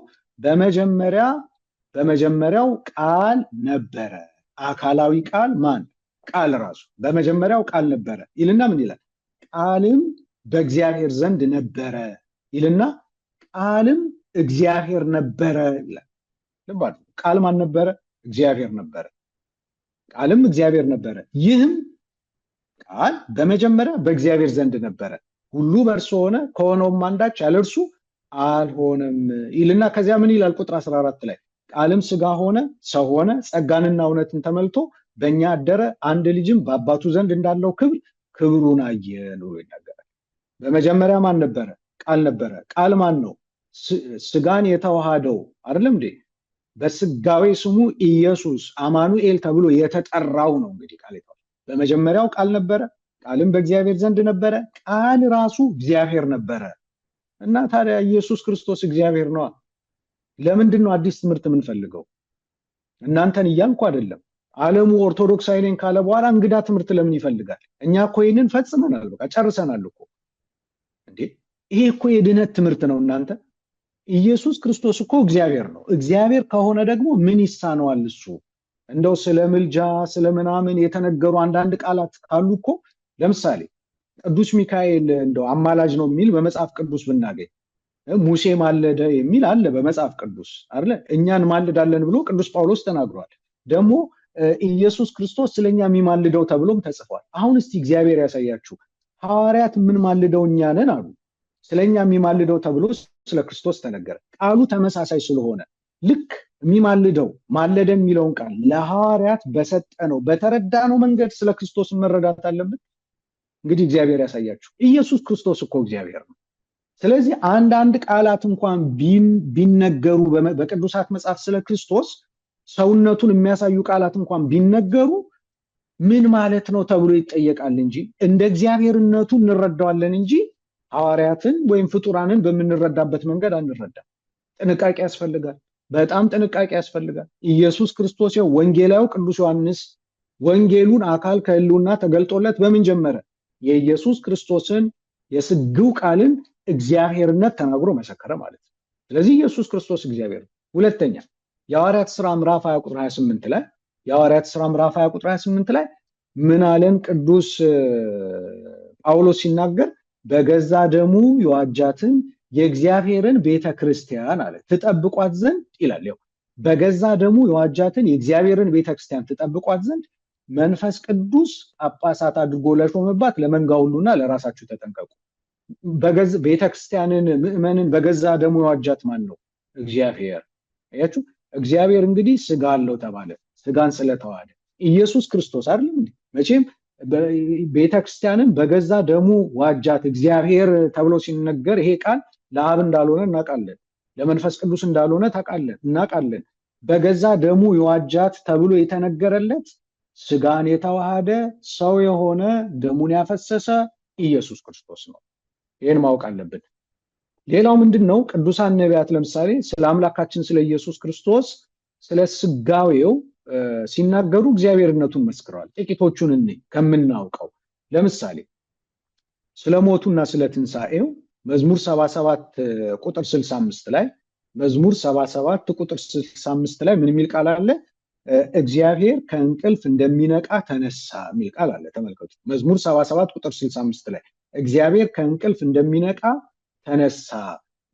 በመጀመሪያው ቃል ነበረ። አካላዊ ቃል ማን? ቃል ራሱ። በመጀመሪያው ቃል ነበረ ይልና ምን ይላል? ቃልም በእግዚአብሔር ዘንድ ነበረ ይልና ቃልም እግዚአብሔር ነበረ ይላል። ልባድ ቃል ማን ነበረ? እግዚአብሔር ነበረ። ቃልም እግዚአብሔር ነበረ። ይህም ቃል በመጀመሪያ በእግዚአብሔር ዘንድ ነበረ። ሁሉ በእርሱ ሆነ፣ ከሆነውም አንዳች ያለ እርሱ አልሆነም ይልና ከዚያ ምን ይላል? ቁጥር 14 ላይ ቃልም ስጋ ሆነ፣ ሰው ሆነ፣ ጸጋንና እውነትን ተመልቶ በእኛ አደረ፣ አንድ ልጅም በአባቱ ዘንድ እንዳለው ክብር ክብሩን አየን ብሎ ይናገራል። በመጀመሪያ ማን ነበረ? ቃል ነበረ። ቃል ማን ነው? ስጋን የተዋሃደው አይደለም እንዴ? በስጋዊ ስሙ ኢየሱስ አማኑኤል ተብሎ የተጠራው ነው። እንግዲህ ቃል የተዋሃደው በመጀመሪያው ቃል ነበረ፣ ቃልም በእግዚአብሔር ዘንድ ነበረ፣ ቃል ራሱ እግዚአብሔር ነበረ። እና ታዲያ ኢየሱስ ክርስቶስ እግዚአብሔር ነው። ለምንድን ነው አዲስ ትምህርት የምንፈልገው? እናንተን እያልኩ አይደለም። ዓለሙ ኦርቶዶክሳዊ ነኝ ካለ በኋላ እንግዳ ትምህርት ለምን ይፈልጋል? እኛ እኮ ይሄንን ፈጽመናል፣ በቃ ጨርሰናል እኮ እንዴ። ይሄ እኮ የድነት ትምህርት ነው እናንተ። ኢየሱስ ክርስቶስ እኮ እግዚአብሔር ነው። እግዚአብሔር ከሆነ ደግሞ ምን ይሳነዋል? እሱ እንደው ስለ ምልጃ ስለምናምን የተነገሩ አንዳንድ ቃላት ካሉ እኮ ለምሳሌ ቅዱስ ሚካኤል እንደው አማላጅ ነው የሚል በመጽሐፍ ቅዱስ ብናገኝ፣ ሙሴ ማለደ የሚል አለ በመጽሐፍ ቅዱስ አይደል? እኛን ማልዳለን ብሎ ቅዱስ ጳውሎስ ተናግሯል። ደግሞ ኢየሱስ ክርስቶስ ስለኛ የሚማልደው ተብሎም ተጽፏል። አሁን እስቲ እግዚአብሔር ያሳያችሁ። ሐዋርያት ምን ማልደው እኛ ነን አሉ። ስለኛ የሚማልደው ተብሎ ስለ ክርስቶስ ተነገረ። ቃሉ ተመሳሳይ ስለሆነ ልክ የሚማልደው ማለደ የሚለውን ቃል ለሐዋርያት በሰጠነው በተረዳነው መንገድ ስለ ክርስቶስ መረዳት አለብን። እንግዲህ እግዚአብሔር ያሳያችሁ። ኢየሱስ ክርስቶስ እኮ እግዚአብሔር ነው። ስለዚህ አንዳንድ ቃላት እንኳን ቢነገሩ በቅዱሳት መጽሐፍ ስለ ክርስቶስ ሰውነቱን የሚያሳዩ ቃላት እንኳን ቢነገሩ ምን ማለት ነው ተብሎ ይጠየቃል እንጂ እንደ እግዚአብሔርነቱ እንረዳዋለን እንጂ ሐዋርያትን ወይም ፍጡራንን በምንረዳበት መንገድ አንረዳም። ጥንቃቄ ያስፈልጋል፣ በጣም ጥንቃቄ ያስፈልጋል። ኢየሱስ ክርስቶስ ወንጌላዊው ቅዱስ ዮሐንስ ወንጌሉን አካል ከህልውና ተገልጦለት በምን ጀመረ? የኢየሱስ ክርስቶስን የስግው ቃልን እግዚአብሔርነት ተናግሮ መሰከረ ማለት ነው። ስለዚህ ኢየሱስ ክርስቶስ እግዚአብሔር ነው። ሁለተኛ የሐዋርያት ሥራ ምዕራፍ 20 ቁጥር 28 ላይ የሐዋርያት ሥራ ምዕራፍ 20 ቁጥር 28 ላይ ምን አለን ቅዱስ ጳውሎስ ሲናገር? በገዛ ደሙ የዋጃትን የእግዚአብሔርን ቤተክርስቲያን አለ ትጠብቋት ዘንድ ይላል። በገዛ ደሙ የዋጃትን የእግዚአብሔርን ቤተክርስቲያን ትጠብቋት ዘንድ መንፈስ ቅዱስ ጳጳሳት አድርጎ ለሾመባት ለመንጋ ሁሉና ለራሳችሁ ተጠንቀቁ። በገዛ ቤተክርስቲያንን ምእመንን በገዛ ደሙ የዋጃት ማን ነው? እግዚአብሔር። አያችሁ፣ እግዚአብሔር እንግዲህ ስጋ አለው ተባለ። ስጋን ስለተዋሃደ ኢየሱስ ክርስቶስ አይደለም እንዴ? መቼም ቤተክርስቲያንን በገዛ ደሙ ዋጃት እግዚአብሔር ተብሎ ሲነገር ይሄ ቃል ለአብ እንዳልሆነ እናውቃለን፣ ለመንፈስ ቅዱስ እንዳልሆነ እናውቃለን። በገዛ ደሙ የዋጃት ተብሎ የተነገረለት ስጋን የተዋሃደ ሰው የሆነ ደሙን ያፈሰሰ ኢየሱስ ክርስቶስ ነው። ይህን ማወቅ አለብን። ሌላው ምንድነው? ቅዱሳን ነቢያት ለምሳሌ ስለ አምላካችን ስለ ኢየሱስ ክርስቶስ ስለ ስጋዌው ሲናገሩ እግዚአብሔርነቱን መስክረዋል። ጥቂቶቹን ከምናውቀው ለምሳሌ ስለ ሞቱና ስለ ትንሣኤው መዝሙር 77 ቁጥር 65 ላይ መዝሙር 77 ቁጥር 65 ላይ ምን የሚል ቃል አለ? እግዚአብሔር ከእንቅልፍ እንደሚነቃ ተነሳ የሚል ቃል አለ። ተመልከቱ። መዝሙር 77 ቁጥር 65 ላይ እግዚአብሔር ከእንቅልፍ እንደሚነቃ ተነሳ፣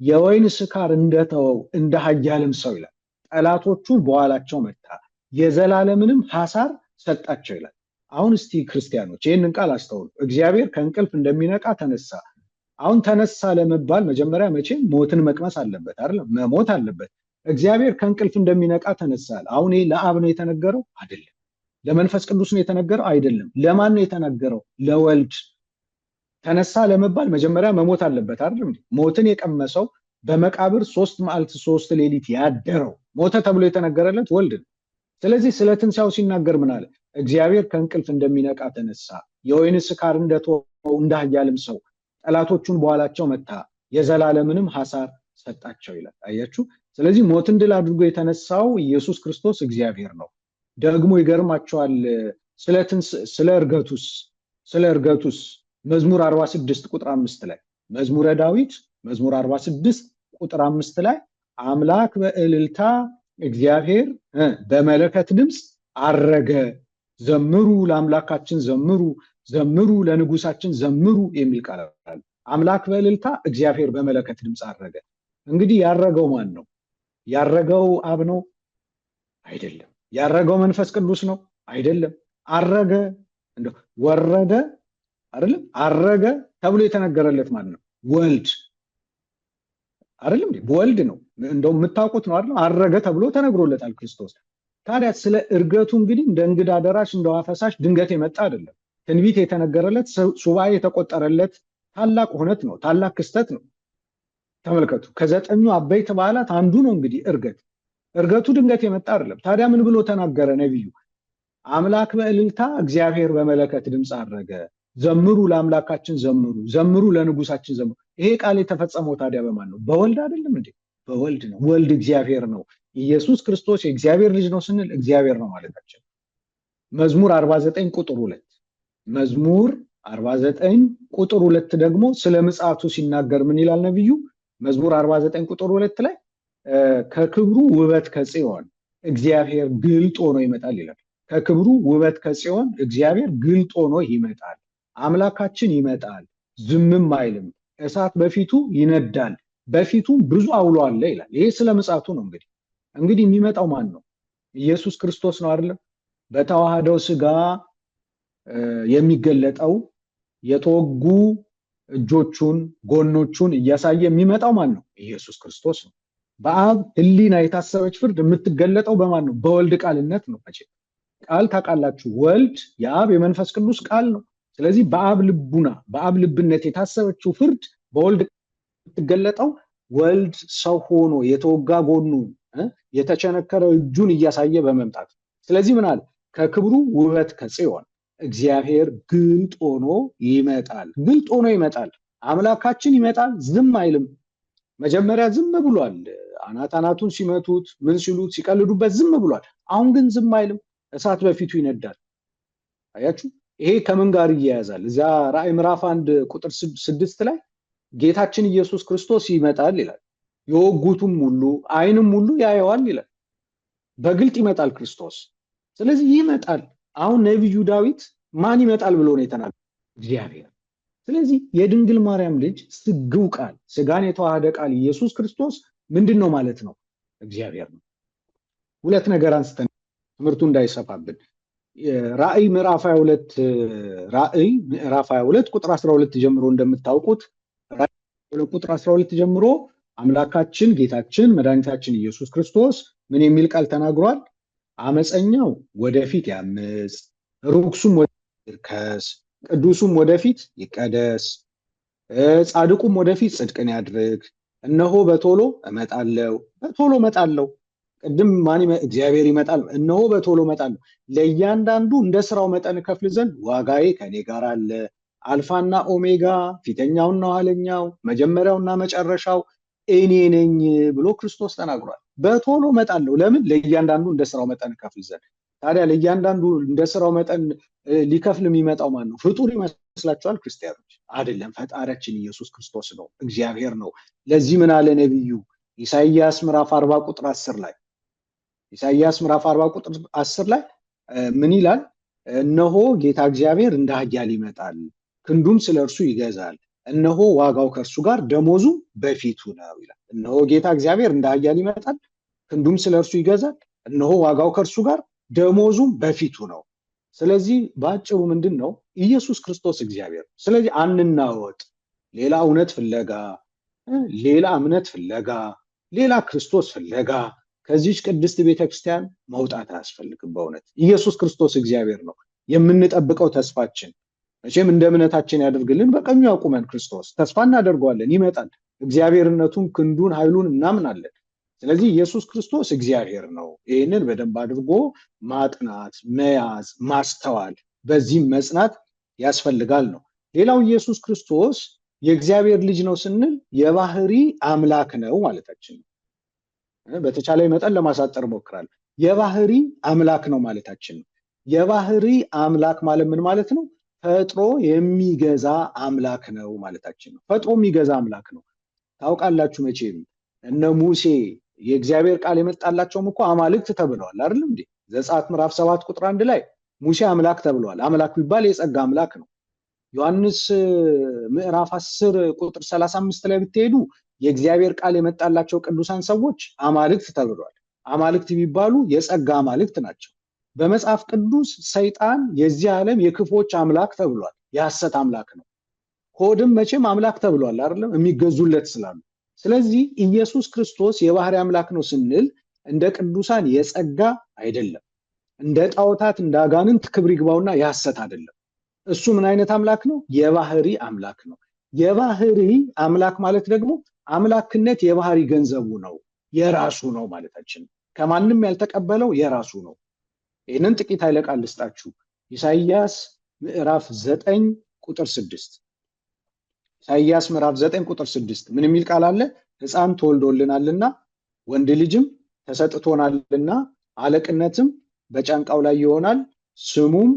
የወይን ስካር እንደተወው እንደ ኃያልም ሰው ይላል። ጠላቶቹን በኋላቸው መታ፣ የዘላለምንም ሐሳር ሰጣቸው ይላል። አሁን እስቲ ክርስቲያኖች ይህንን ቃል አስተውሉ። እግዚአብሔር ከእንቅልፍ እንደሚነቃ ተነሳ። አሁን ተነሳ ለመባል መጀመሪያ መቼም ሞትን መቅመስ አለበት አይደል? መሞት አለበት። እግዚአብሔር ከእንቅልፍ እንደሚነቃ ተነሳል። አሁን ይሄ ለአብ ነው የተነገረው? አይደለም። ለመንፈስ ቅዱስ ነው የተነገረው? አይደለም። ለማን ነው የተነገረው? ለወልድ። ተነሳ ለመባል መጀመሪያ መሞት አለበት አይደል? ሞትን የቀመሰው በመቃብር 3 መዓልት 3 ሌሊት ያደረው ሞተ ተብሎ የተነገረለት ወልድ ነው። ስለዚህ ስለ ትንሣኤው ሲናገር ምን አለ? እግዚአብሔር ከእንቅልፍ እንደሚነቃ ተነሳ፣ የወይን ስካር እንደተወው እንደ ኃያልም ሰው ጠላቶቹን በኋላቸው መታ፣ የዘላለምንም ሐሳር ሰጣቸው ይላል። አያችሁ? ስለዚህ ሞትን ድል አድርጎ የተነሳው ኢየሱስ ክርስቶስ እግዚአብሔር ነው። ደግሞ ይገርማቸዋል። ስለ እርገቱስ መዝሙር 46 ቁጥር 5 ላይ መዝሙረ ዳዊት መዝሙር 46 ቁጥር 5 ላይ አምላክ በእልልታ እግዚአብሔር በመለከት ድምፅ አረገ፣ ዘምሩ ለአምላካችን ዘምሩ፣ ዘምሩ ለንጉሳችን ዘምሩ የሚል ቃል አለ። አምላክ በእልልታ እግዚአብሔር በመለከት ድምፅ አረገ። እንግዲህ ያረገው ማን ነው? ያረገው አብ ነው? አይደለም። ያረገው መንፈስ ቅዱስ ነው? አይደለም። አረገ እንደው ወረደ አይደለም። አረገ ተብሎ የተነገረለት ማን ነው? ወልድ አይደለም። ወልድ ነው። እንደው የምታውቁት ነው አይደል? አረገ ተብሎ ተነግሮለታል ክርስቶስ። ታዲያ ስለ እርገቱ እንግዲህ እንደ እንግዳ ደራሽ እንደ ውሃ ፈሳሽ ድንገት የመጣ አይደለም። ትንቢት የተነገረለት ሱባኤ የተቆጠረለት ታላቅ ሁነት ነው። ታላቅ ክስተት ነው። ተመልከቱ። ከ9 አበይት በዓላት አንዱ ነው እንግዲህ እርገት። እርገቱ ድንገት የመጣ አይደለም። ታዲያ ምን ብሎ ተናገረ ነቢዩ? አምላክ በእልልታ እግዚአብሔር በመለከት ድምፅ አረገ፣ ዘምሩ ለአምላካችን ዘምሩ፣ ዘምሩ ለንጉሳችን ዘምሩ። ይሄ ቃል የተፈጸመው ታዲያ በማን ነው? በወልድ አይደለም እንዴ? በወልድ ነው። ወልድ እግዚአብሔር ነው። ኢየሱስ ክርስቶስ የእግዚአብሔር ልጅ ነው ስንል እግዚአብሔር ነው ማለታችን። መዝሙር 49 ቁጥር 2 መዝሙር 49 ቁጥር 2 ደግሞ ስለ ምጽአቱ ሲናገር ምን ይላል ነብዩ? መዝሙር 49 ቁጥር 2 ላይ ከክብሩ ውበት ከጽዮን እግዚአብሔር ግልጥ ሆኖ ይመጣል ይላል። ከክብሩ ውበት ከጽዮን እግዚአብሔር ግልጥ ሆኖ ይመጣል። አምላካችን ይመጣል፣ ዝምም አይልም፣ እሳት በፊቱ ይነዳል፣ በፊቱም ብዙ አውሎ አለ ይላል። ይሄ ስለ ምጽአቱ ነው። እንግዲህ የሚመጣው ማን ነው? ኢየሱስ ክርስቶስ ነው አይደለም? በተዋህደው ስጋ የሚገለጠው የተወጉ እጆቹን ጎኖቹን እያሳየ የሚመጣው ማን ነው? ኢየሱስ ክርስቶስ ነው። በአብ ሕሊና የታሰበች ፍርድ የምትገለጠው በማን ነው? በወልድ ቃልነት ነው። ቃል ታውቃላችሁ፣ ወልድ የአብ የመንፈስ ቅዱስ ቃል ነው። ስለዚህ በአብ ልቡና በአብ ልብነት የታሰበችው ፍርድ በወልድ የምትገለጠው ወልድ ሰው ሆኖ የተወጋ ጎኑን የተቸነከረ እጁን እያሳየ በመምጣት። ስለዚህ ምን አለ? ከክብሩ ውበት ከጽዮን እግዚአብሔር ግልጥ ሆኖ ይመጣል። ግልጥ ሆኖ ይመጣል። አምላካችን ይመጣል፣ ዝም አይልም። መጀመሪያ ዝም ብሏል። አናታናቱን ሲመቱት ምን ሲሉት ሲቀልዱበት ዝም ብሏል። አሁን ግን ዝም አይልም። እሳት በፊቱ ይነዳል። አያችሁ? ይሄ ከምን ጋር ይያያዛል? እዛ ራእይ ምዕራፍ 1 ቁጥር 6 ላይ ጌታችን ኢየሱስ ክርስቶስ ይመጣል ይላል። የወጉቱም ሁሉ ዓይንም ሁሉ ያየዋል ይላል። በግልጥ ይመጣል ክርስቶስ። ስለዚህ ይመጣል። አሁን ነብዩ ዳዊት ማን ይመጣል ብሎ ነው የተናገረው? እግዚአብሔር። ስለዚህ የድንግል ማርያም ልጅ ስግው ቃል ስጋን የተዋሃደ ቃል ኢየሱስ ክርስቶስ ምንድነው ማለት ነው? እግዚአብሔር ነው። ሁለት ነገር አንስተን ትምህርቱ እንዳይሰፋብን ራእይ ምዕራፍ 22 ቁጥር 12 ጀምሮ እንደምታውቁት ቁጥር 12 ጀምሮ አምላካችን ጌታችን መድኃኒታችን ኢየሱስ ክርስቶስ ምን የሚል ቃል ተናግሯል? አመፀኛው ወደፊት ያምፅ፣ ርኩሱም ወደፊት ይርከስ፣ ቅዱሱም ወደፊት ይቀደስ፣ ጻድቁም ወደፊት ጽድቅን ያድርግ። እነሆ በቶሎ እመጣለሁ፣ በቶሎ እመጣለሁ፣ ቅድም እግዚአብሔር ይመጣል፣ እነሆ በቶሎ እመጣለሁ፣ ለእያንዳንዱ እንደ ስራው መጠን እከፍል ዘንድ ዋጋዬ ከኔ ጋር አለ። አልፋና ኦሜጋ፣ ፊተኛውና ኋለኛው፣ መጀመሪያውና መጨረሻው እኔ ነኝ ብሎ ክርስቶስ ተናግሯል። በቶሎ እመጣለሁ። ለምን? ለእያንዳንዱ እንደ ስራው መጠን እከፍል ዘንድ። ታዲያ ለእያንዳንዱ እንደ ስራው መጠን ሊከፍል የሚመጣው ማን ነው? ፍጡር ይመስላችኋል ክርስቲያኖች? አይደለም። ፈጣሪያችን ኢየሱስ ክርስቶስ ነው፣ እግዚአብሔር ነው። ለዚህ ምን አለ ነቢዩ ኢሳይያስ ምዕራፍ 40 ቁጥር 10 ላይ ኢሳይያስ ምዕራፍ 40 ቁጥር 10 ላይ ምን ይላል? እነሆ ጌታ እግዚአብሔር እንደ ኃያል ይመጣል፣ ክንዱም ስለ እርሱ ይገዛል፣ እነሆ ዋጋው ከእርሱ ጋር ደሞዙ በፊቱ ነው ይላል። እነሆ ጌታ እግዚአብሔር እንደ ኃያል ይመጣል፣ ክንዱም ስለ እርሱ ይገዛል፣ እነሆ ዋጋው ከእርሱ ጋር ደሞዙም በፊቱ ነው። ስለዚህ በአጭሩ ምንድን ነው? ኢየሱስ ክርስቶስ እግዚአብሔር። ስለዚህ አንናወጥ። ሌላ እውነት ፍለጋ፣ ሌላ እምነት ፍለጋ፣ ሌላ ክርስቶስ ፍለጋ ከዚች ቅድስት ቤተክርስቲያን መውጣት አያስፈልግም። በእውነት ኢየሱስ ክርስቶስ እግዚአብሔር ነው የምንጠብቀው ተስፋችን። መቼም እንደ እምነታችን ያደርግልን፣ በቀኙ ያቁመን። ክርስቶስ ተስፋ እናደርገዋለን፣ ይመጣል። እግዚአብሔርነቱን፣ ክንዱን፣ ኃይሉን እናምናለን። ስለዚህ ኢየሱስ ክርስቶስ እግዚአብሔር ነው። ይህንን በደንብ አድርጎ ማጥናት፣ መያዝ፣ ማስተዋል፣ በዚህም መጽናት ያስፈልጋል ነው። ሌላው ኢየሱስ ክርስቶስ የእግዚአብሔር ልጅ ነው ስንል የባህሪ አምላክ ነው ማለታችን ነው። በተቻለ መጠን ለማሳጠር ሞክራለሁ። የባህሪ አምላክ ነው ማለታችን ነው። የባህሪ አምላክ ማለት ምን ማለት ነው? ፈጥሮ የሚገዛ አምላክ ነው ማለታችን ነው። ፈጥሮ የሚገዛ አምላክ ነው። ታውቃላችሁ መቼም እነ ሙሴ የእግዚአብሔር ቃል የመጣላቸውም እኮ አማልክት ተብለዋል አይደል እንዴ? ዘጸአት ምዕራፍ 7 ቁጥር 1 ላይ ሙሴ አምላክ ተብለዋል። አምላክ ቢባል የጸጋ አምላክ ነው። ዮሐንስ ምዕራፍ 10 ቁጥር 35 ላይ ብትሄዱ የእግዚአብሔር ቃል የመጣላቸው ቅዱሳን ሰዎች አማልክት ተብለዋል። አማልክት ቢባሉ የጸጋ አማልክት ናቸው። በመጽሐፍ ቅዱስ ሰይጣን የዚህ ዓለም የክፎች አምላክ ተብሏል። የሐሰት አምላክ ነው። ሆድም መቼም አምላክ ተብሏል አይደለም? የሚገዙለት ስላሉ። ስለዚህ ኢየሱስ ክርስቶስ የባህሪ አምላክ ነው ስንል እንደ ቅዱሳን የጸጋ አይደለም፣ እንደ ጣዖታት እንደ አጋንንት ክብር ይግባውና የሐሰት አይደለም። እሱ ምን አይነት አምላክ ነው? የባህሪ አምላክ ነው። የባህሪ አምላክ ማለት ደግሞ አምላክነት የባህሪ ገንዘቡ ነው፣ የራሱ ነው ማለታችን። ከማንም ያልተቀበለው የራሱ ነው። ይህንን ጥቂት ኃይለ ቃል ልስጣችሁ። ኢሳይያስ ምዕራፍ 9 ቁጥር 6 ኢሳይያስ ምዕራፍ 9 ቁጥር 6 ምን የሚል ቃል አለ? ሕፃን ተወልዶልናልና ወንድ ልጅም ተሰጥቶናልና አለቅነትም በጫንቃው ላይ ይሆናል፣ ስሙም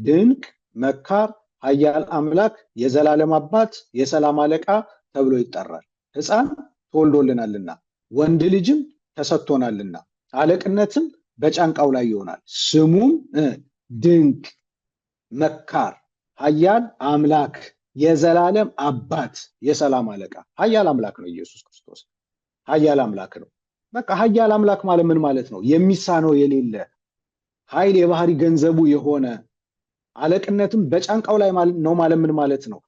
ድንቅ መካር፣ ኃያል አምላክ፣ የዘላለም አባት፣ የሰላም አለቃ ተብሎ ይጠራል። ሕፃን ተወልዶልናልና ወንድ ልጅም ተሰጥቶናልና አለቅነትም በጫንቃው ላይ ይሆናል፣ ስሙም ድንቅ መካር፣ ኃያል አምላክ፣ የዘላለም አባት፣ የሰላም አለቃ። ኃያል አምላክ ነው ኢየሱስ ክርስቶስ። ኃያል አምላክ ነው። በቃ ኃያል አምላክ ማለት ምን ማለት ነው? የሚሳነው የሌለ ኃይል የባህሪ ገንዘቡ የሆነ አለቅነትም በጫንቃው ላይ ነው ማለት ምን ማለት ነው?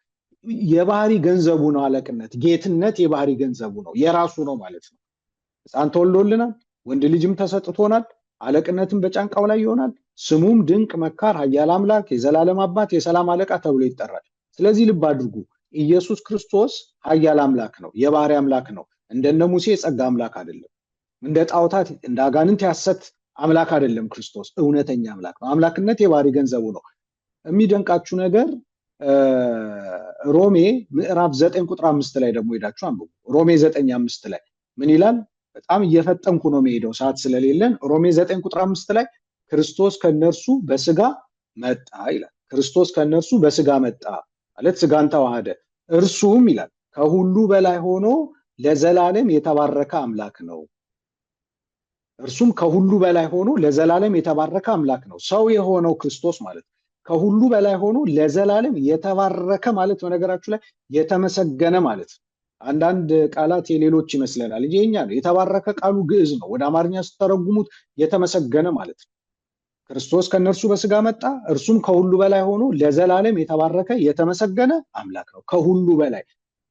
የባህሪ ገንዘቡ ነው። አለቅነት፣ ጌትነት የባህሪ ገንዘቡ ነው፣ የራሱ ነው ማለት ነው። ሕፃን ተወልዶልናል፣ ወንድ ልጅም ተሰጥቶናል፣ አለቅነትም በጫንቃው ላይ ይሆናል፣ ስሙም ድንቅ መካር፣ ኃያል አምላክ፣ የዘላለም አባት፣ የሰላም አለቃ ተብሎ ይጠራል። ስለዚህ ልብ አድርጉ፣ ኢየሱስ ክርስቶስ ኃያል አምላክ ነው፣ የባህሪ አምላክ ነው። እንደነ ሙሴ የጸጋ አምላክ አይደለም። እንደ ጣዖታት እንደ አጋንንት የሐሰት አምላክ አይደለም። ክርስቶስ እውነተኛ አምላክ ነው። አምላክነት የባህሪ ገንዘቡ ነው። የሚደንቃችሁ ነገር ሮሜ ምዕራፍ 9 ቁጥር 5 ላይ ደግሞ ሄዳችሁ አንብቡ። ሮሜ 9:5 ላይ ምን ይላል? በጣም እየፈጠንኩ ነው የሚሄደው ሰዓት ስለሌለን። ሮሜ 9 ቁጥር 5 ላይ ክርስቶስ ከነርሱ በስጋ መጣ ይላል። ክርስቶስ ከነርሱ በስጋ መጣ ማለት ስጋን ተዋሃደ። እርሱም ይላል ከሁሉ በላይ ሆኖ ለዘላለም የተባረከ አምላክ ነው። እርሱም ከሁሉ በላይ ሆኖ ለዘላለም የተባረከ አምላክ ነው። ሰው የሆነው ክርስቶስ ማለት ከሁሉ በላይ ሆኖ ለዘላለም የተባረከ ማለት በነገራችሁ ላይ የተመሰገነ ማለት ነው። አንዳንድ ቃላት የሌሎች ይመስለናል እንጂ የኛ ነው። የተባረከ ቃሉ ግዕዝ ነው። ወደ አማርኛ ስተረጉሙት የተመሰገነ ማለት ነው። ክርስቶስ ከነርሱ በስጋ መጣ፣ እርሱም ከሁሉ በላይ ሆኖ ለዘላለም የተባረከ የተመሰገነ አምላክ ነው። ከሁሉ በላይ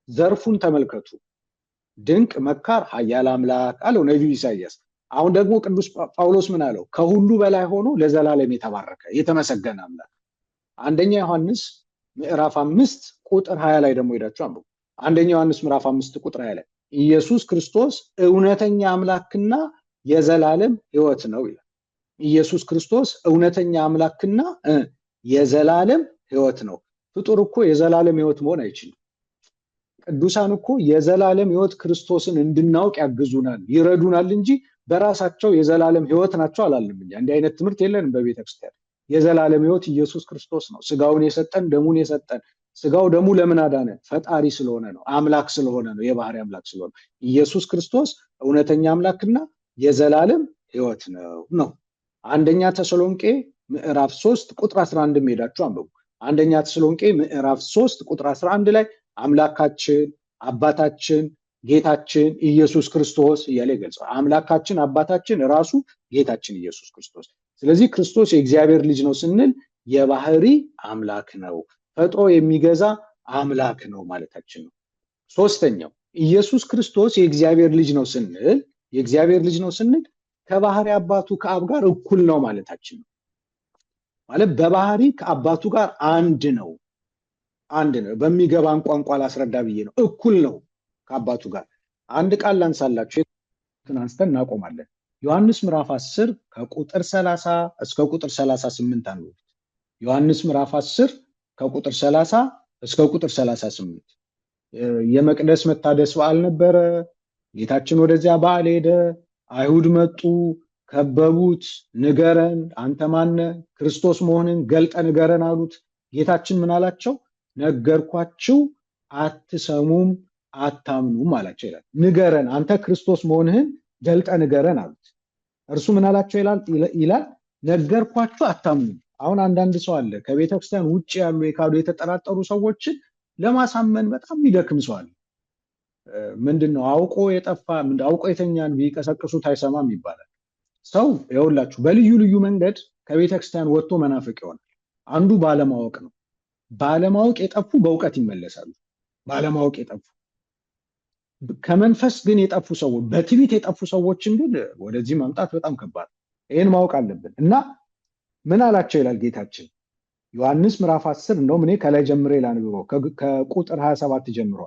ዘርፉን ተመልከቱ። ድንቅ መካር፣ ኃያል አምላክ አለው ነቢዩ ኢሳይያስ። አሁን ደግሞ ቅዱስ ጳውሎስ ምን አለው? ከሁሉ በላይ ሆኖ ለዘላለም የተባረከ የተመሰገነ አምላክ። አንደኛ ዮሐንስ ምዕራፍ 5 ቁጥር 20 ላይ ደግሞ ሄዳችሁ አንብቡ። አንደኛ ዮሐንስ ምዕራፍ 5 ቁጥር 20 ላይ ኢየሱስ ክርስቶስ እውነተኛ አምላክና የዘላለም ሕይወት ነው ይላል። ኢየሱስ ክርስቶስ እውነተኛ አምላክና የዘላለም ሕይወት ነው። ፍጡር እኮ የዘላለም ሕይወት መሆን አይችልም። ቅዱሳን እኮ የዘላለም ሕይወት ክርስቶስን እንድናውቅ ያግዙናል፣ ይረዱናል እንጂ በራሳቸው የዘላለም ሕይወት ናቸው አላለም። እንዲህ አይነት ትምህርት የለንም በቤተክርስቲያን። የዘላለም ሕይወት ኢየሱስ ክርስቶስ ነው። ስጋውን የሰጠን ደሙን የሰጠን። ስጋው ደሙ ለምን አዳነን? ፈጣሪ ስለሆነ ነው፣ አምላክ ስለሆነ ነው፣ የባህሪ አምላክ ስለሆነ። ኢየሱስ ክርስቶስ እውነተኛ አምላክና የዘላለም ሕይወት ነው። አንደኛ ተሰሎንቄ ምዕራፍ 3 ቁጥር 11 ሄዳችሁ አንብቡ። አንደኛ ተሰሎንቄ ምዕራፍ 3 ቁጥር 11 ላይ አምላካችን አባታችን ጌታችን ኢየሱስ ክርስቶስ እያለ ይገልጻል። አምላካችን አባታችን ራሱ ጌታችን ኢየሱስ ክርስቶስ። ስለዚህ ክርስቶስ የእግዚአብሔር ልጅ ነው ስንል የባህሪ አምላክ ነው፣ ፈጥሮ የሚገዛ አምላክ ነው ማለታችን ነው። ሶስተኛው ኢየሱስ ክርስቶስ የእግዚአብሔር ልጅ ነው ስንል ከባህሪ አባቱ ከአብ ጋር እኩል ነው ማለታችን ነው። ማለት በባህሪ ከአባቱ ጋር አንድ ነው። በሚገባን ቋንቋ ላስረዳ ብዬ ነው። እኩል ነው ከአባቱ ጋር። አንድ ቃል ላንሳላችሁ አንስተን እናቆማለን። ዮሐንስ ምዕራፍ 10 ከቁጥር 30 እስከ ቁጥር 38 አንብቡት። ዮሐንስ ምዕራፍ 10 ከቁጥር 30 እስከ ቁጥር 38። የመቅደስ መታደስ በዓል ነበረ። ጌታችን ወደዚያ በዓል ሄደ። አይሁድ መጡ፣ ከበቡት። ንገረን፣ አንተ ማነ? ክርስቶስ መሆንን ገልጠ ንገረን አሉት። ጌታችን ምን አላቸው? ነገርኳችሁ፣ አትሰሙም፣ አታምኑም አላቸው ይላል። ንገረን፣ አንተ ክርስቶስ መሆንህን ገልጠ ንገረን አሉት። እርሱ ምን አላቸው ይላል? ነገርኳችሁ፣ አታምኑም። አሁን አንዳንድ ሰው አለ ከቤተክርስቲያን ውጭ ያሉ የካዱ የተጠራጠሩ ሰዎችን ለማሳመን በጣም ይደክም ሰው አለ። ምንድነው አውቆ የተኛን ቢቀሰቅሱት አይሰማም ይባላል። ሰው ይኸውላችሁ በልዩ ልዩ መንገድ ከቤተክርስቲያን ወጥቶ መናፍቅ ይሆናል። አንዱ ባለማወቅ ነው። ባለማወቅ የጠፉ በእውቀት ይመለሳሉ። ባለማወቅ የጠፉ ከመንፈስ ግን የጠፉ ሰዎች፣ በትዕቢት የጠፉ ሰዎችን ግን ወደዚህ ማምጣት በጣም ከባድ። ይሄን ማወቅ አለብን። እና ምን አላቸው ይላል ጌታችን ዮሐንስ ምዕራፍ 10 እንደውም እኔ ከላይ ጀምሬ ላንብበው ከቁጥር 27 ጀምሮ።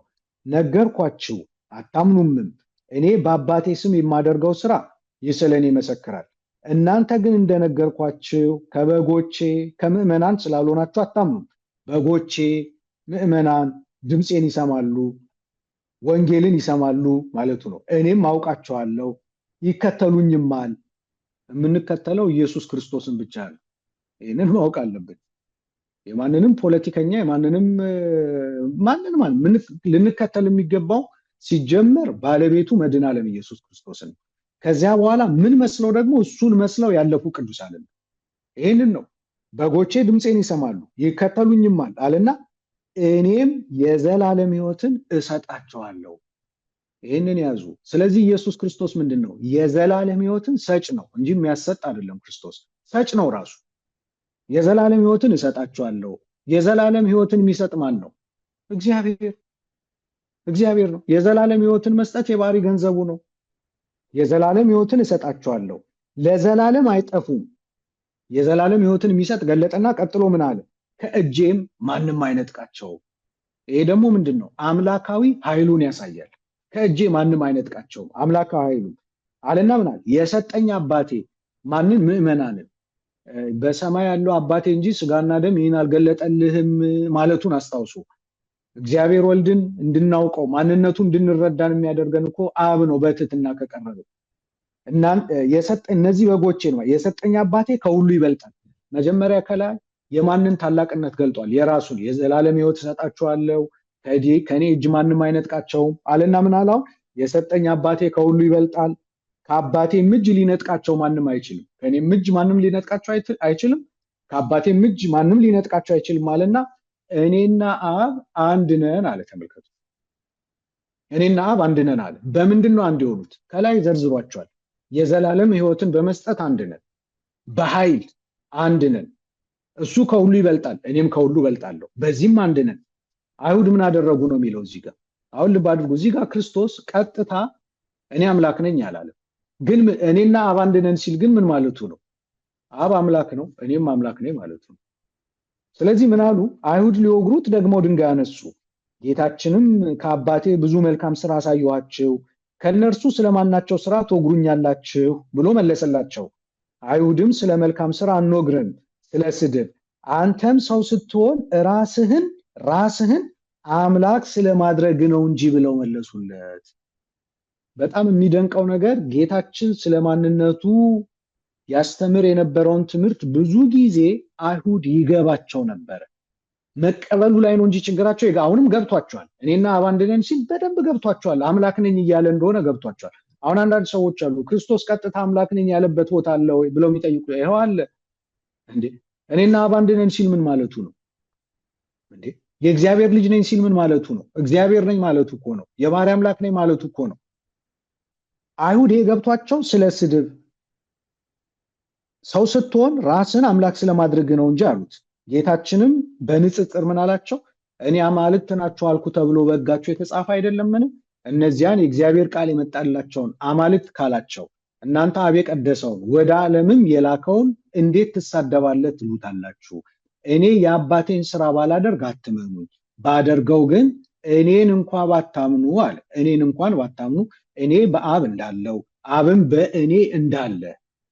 ነገርኳችሁ አታምኑምም፣ እኔ በአባቴ ስም የማደርገው ስራ ይህ ስለኔ ይመሰክራል። እናንተ ግን እንደነገርኳችሁ ከበጎቼ ከምዕመናን ስላልሆናችሁ አታምኑም። በጎቼ ምዕመናን ድምፄን ይሰማሉ፣ ወንጌልን ይሰማሉ ማለቱ ነው። እኔም አውቃቸዋለሁ ይከተሉኝማል። የምንከተለው ኢየሱስ ክርስቶስን ብቻ ነው። ይህንን ማወቅ አለብን። የማንንም ፖለቲከኛ ማንንም ልንከተል የሚገባው ሲጀመር ባለቤቱ መድኃኔ ዓለም ኢየሱስ ክርስቶስን። ከዚያ በኋላ ምን መስለው ደግሞ እሱን መስለው ያለፉ ቅዱሳንን። ይህንን ነው በጎቼ ድምፄን ይሰማሉ ይከተሉኝማል አለና እኔም የዘላለም ሕይወትን እሰጣቸዋለሁ። ይህንን ያዙ። ስለዚህ ኢየሱስ ክርስቶስ ምንድነው? የዘላለም ሕይወትን ሰጭ ነው እንጂ የሚያሰጥ አይደለም። ክርስቶስ ሰጭ ነው ራሱ። የዘላለም ሕይወትን እሰጣቸዋለሁ። የዘላለም ሕይወትን የሚሰጥ ማን ነው? እግዚአብሔር ነው። የዘላለም ሕይወትን መስጠት የባህሪ ገንዘቡ ነው። የዘላለም ሕይወትን እሰጣቸዋለሁ፣ ለዘላለም አይጠፉም። የዘላለም ሕይወትን የሚሰጥ ገለጠና ቀጥሎ ምን አለ? ከእጄም ማንም አይነጥቃቸውም። ይሄ ደግሞ ምንድነው? አምላካዊ ኃይሉን ያሳያል። ከእጄ ማንም አይነጥቃቸውም፣ አምላካዊ ኃይሉን አለና ምን አለ? የሰጠኝ አባቴ ማንን? ምዕመናንን። በሰማይ ያለው አባቴ እንጂ ስጋና ደም ይህን አልገለጠልህም ማለቱን አስታውሱ። እግዚአብሔር ወልድን እንድናውቀው ማንነቱን እንድንረዳን የሚያደርገን እኮ አብ ነው በትህትና ከቀረበ። እነዚህ በጎቼ ነው የሰጠኝ አባቴ ከሁሉ ይበልጣል። መጀመሪያ ከላይ የማንን ታላቅነት ገልጧል? የራሱን። የዘላለም ሕይወት እሰጣቸዋለሁ፣ ከኔ እጅ ማንም አይነጥቃቸውም አለና ምን አለው? የሰጠኝ አባቴ ከሁሉ ይበልጣል፣ ከአባቴም እጅ ሊነጥቃቸው ማንም አይችልም። ከኔም እጅ ማንም ሊነጥቃቸው አይችልም፣ ከአባቴም እጅ ማንም ሊነጥቃቸው አይችልም አለና እኔና አብ አንድ ነን አለ። ተመልከቱ፣ እኔና አብ አንድ ነን አለ። በምንድነው አንድ የሆኑት? ከላይ ዘርዝሯቸዋል። የዘላለም ሕይወትን በመስጠት አንድ ነን፣ በኃይል አንድ ነን። እሱ ከሁሉ ይበልጣል፣ እኔም ከሁሉ እበልጣለሁ፣ በዚህም አንድ ነን። አይሁድ ምን አደረጉ ነው የሚለው እዚህ ጋር። አሁን ልብ አድርጉ። እዚህ ጋር ክርስቶስ ቀጥታ እኔ አምላክ ነኝ አላለም። ግን እኔና አብ አንድ ነን ሲል ግን ምን ማለቱ ነው? አብ አምላክ ነው፣ እኔም አምላክ ነኝ ማለቱ ነው። ስለዚህ ምን አሉ? አይሁድ ሊወግሩት ደግሞ ድንጋይ አነሱ። ጌታችንም ከአባቴ ብዙ መልካም ስራ አሳየኋቸው፣ ከነርሱ ስለማናቸው ስራ ትወግሩኛላችሁ ብሎ መለሰላቸው። አይሁድም ስለ መልካም ስራ አንወግርም፣ ስለ ስድብ፣ አንተም ሰው ስትሆን ራስህን አምላክ ስለማድረግ ነው እንጂ ብለው መለሱለት። በጣም የሚደንቀው ነገር ጌታችን ስለማንነቱ ያስተምር የነበረውን ትምህርት ብዙ ጊዜ አይሁድ ይገባቸው ነበር። መቀበሉ ላይ ነው እንጂ ችግራቸው አሁንም ገብቷቸዋል። እኔና አብ አንድ ነን ሲል በደንብ ገብቷቸዋል። አምላክ ነኝ እያለ እንደሆነ ገብቷቸዋል። አሁን አንዳንድ ሰዎች አሉ ክርስቶስ ቀጥታ አምላክ ነኝ ያለበት ቦታ አለ ወይ ብለው የሚጠይቁ ይሄው አለ እንዴ። እኔና አብ አንድ ነን ሲል ምን ማለቱ ነው እንዴ? የእግዚአብሔር ልጅ ነኝ ሲል ምን ማለቱ ነው? እግዚአብሔር ነኝ ማለቱ እኮ ነው። የባህሪ አምላክ ነኝ ማለቱ እኮ ነው። አይሁድ ይሄ ገብቷቸው ስለ ስድብ ሰው ስትሆን ራስን አምላክ ስለማድረግ ነው እንጂ አሉት። ጌታችንም በንጽጽር ምን አላቸው? እኔ አማልክት ናችሁ አልኩ ተብሎ በሕጋችሁ የተጻፈ አይደለምን? እነዚያን የእግዚአብሔር ቃል የመጣላቸውን አማልክት ካላቸው እናንተ አብ የቀደሰውን ወደ ዓለምም የላከውን እንዴት ትሳደባለህ ትሉታላችሁ? እኔ የአባቴን ስራ ባላደርግ አትመኑኝ፣ ባደርገው ግን እኔን እንኳን ባታምኑ አለ። እኔን እንኳን ባታምኑ እኔ በአብ እንዳለው አብም በእኔ እንዳለ፣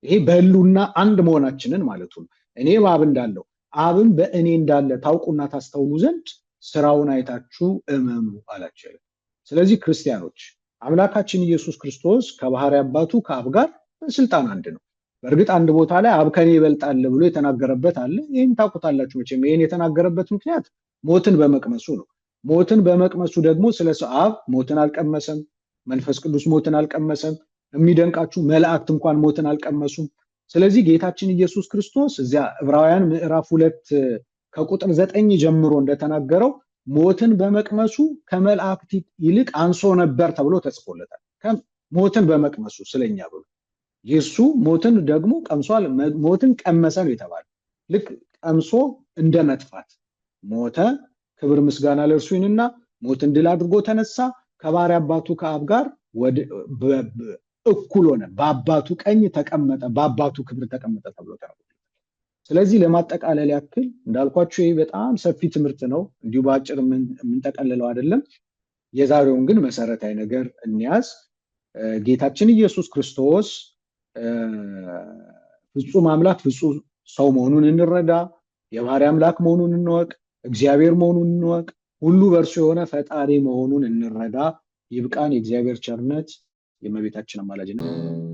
ይሄ በህልውና አንድ መሆናችንን ማለቱ ነው። እኔ በአብ እንዳለው አብም በእኔ እንዳለ ታውቁና ታስተውሉ ዘንድ ስራውን አይታችሁ እመኑ አላቸው። ስለዚህ ክርስቲያኖች አምላካችን ኢየሱስ ክርስቶስ ከባህሪ አባቱ ከአብ ጋር በስልጣን አንድ ነው። በእርግጥ አንድ ቦታ ላይ አብ ከኔ ይበልጣል ብሎ የተናገረበት አለ። ይህን ታውቁታላችሁ መቼም። ይህን የተናገረበት ምክንያት ሞትን በመቅመሱ ነው። ሞትን በመቅመሱ ደግሞ ስለሰው አብ ሞትን አልቀመሰም፣ መንፈስ ቅዱስ ሞትን አልቀመሰም። የሚደንቃችሁ መላእክት እንኳን ሞትን አልቀመሱም። ስለዚህ ጌታችን ኢየሱስ ክርስቶስ እዚያ ዕብራውያን ምዕራፍ 2 ከቁጥር 9 ጀምሮ እንደተናገረው ሞትን በመቅመሱ ከመላእክት ይልቅ አንሶ ነበር ተብሎ ተጽፎለታል። ሞትን በመቅመሱ ስለኛ ብሎ ኢየሱ ሞትን ደግሞ ቀምሷል። ሞትን ቀመሰ ነው የተባለው። ልክ ቀምሶ እንደ መጥፋት ሞተ፣ ክብር ምስጋና ለእርሱ ይሁንና ሞትን ድል አድርጎ ተነሳ፣ ከባህሪ አባቱ ከአብ ጋር እኩል ሆነ፣ በአባቱ ቀኝ ተቀመጠ፣ በአባቱ ክብር ተቀመጠ ተብሎ ተናግሯል። ስለዚህ ለማጠቃለል ያክል እንዳልኳችሁ ይሄ በጣም ሰፊ ትምህርት ነው፣ እንዲሁ በአጭር የምንጠቀልለው አይደለም። የዛሬውን ግን መሰረታዊ ነገር እንያዝ። ጌታችን ኢየሱስ ክርስቶስ ፍጹም አምላክ ፍጹም ሰው መሆኑን እንረዳ። የባህሪ አምላክ መሆኑን እንወቅ። እግዚአብሔር መሆኑን እንወቅ። ሁሉ በእርሱ የሆነ ፈጣሪ መሆኑን እንረዳ። ይብቃን። የእግዚአብሔር ቸርነት የእመቤታችን አማላጅነት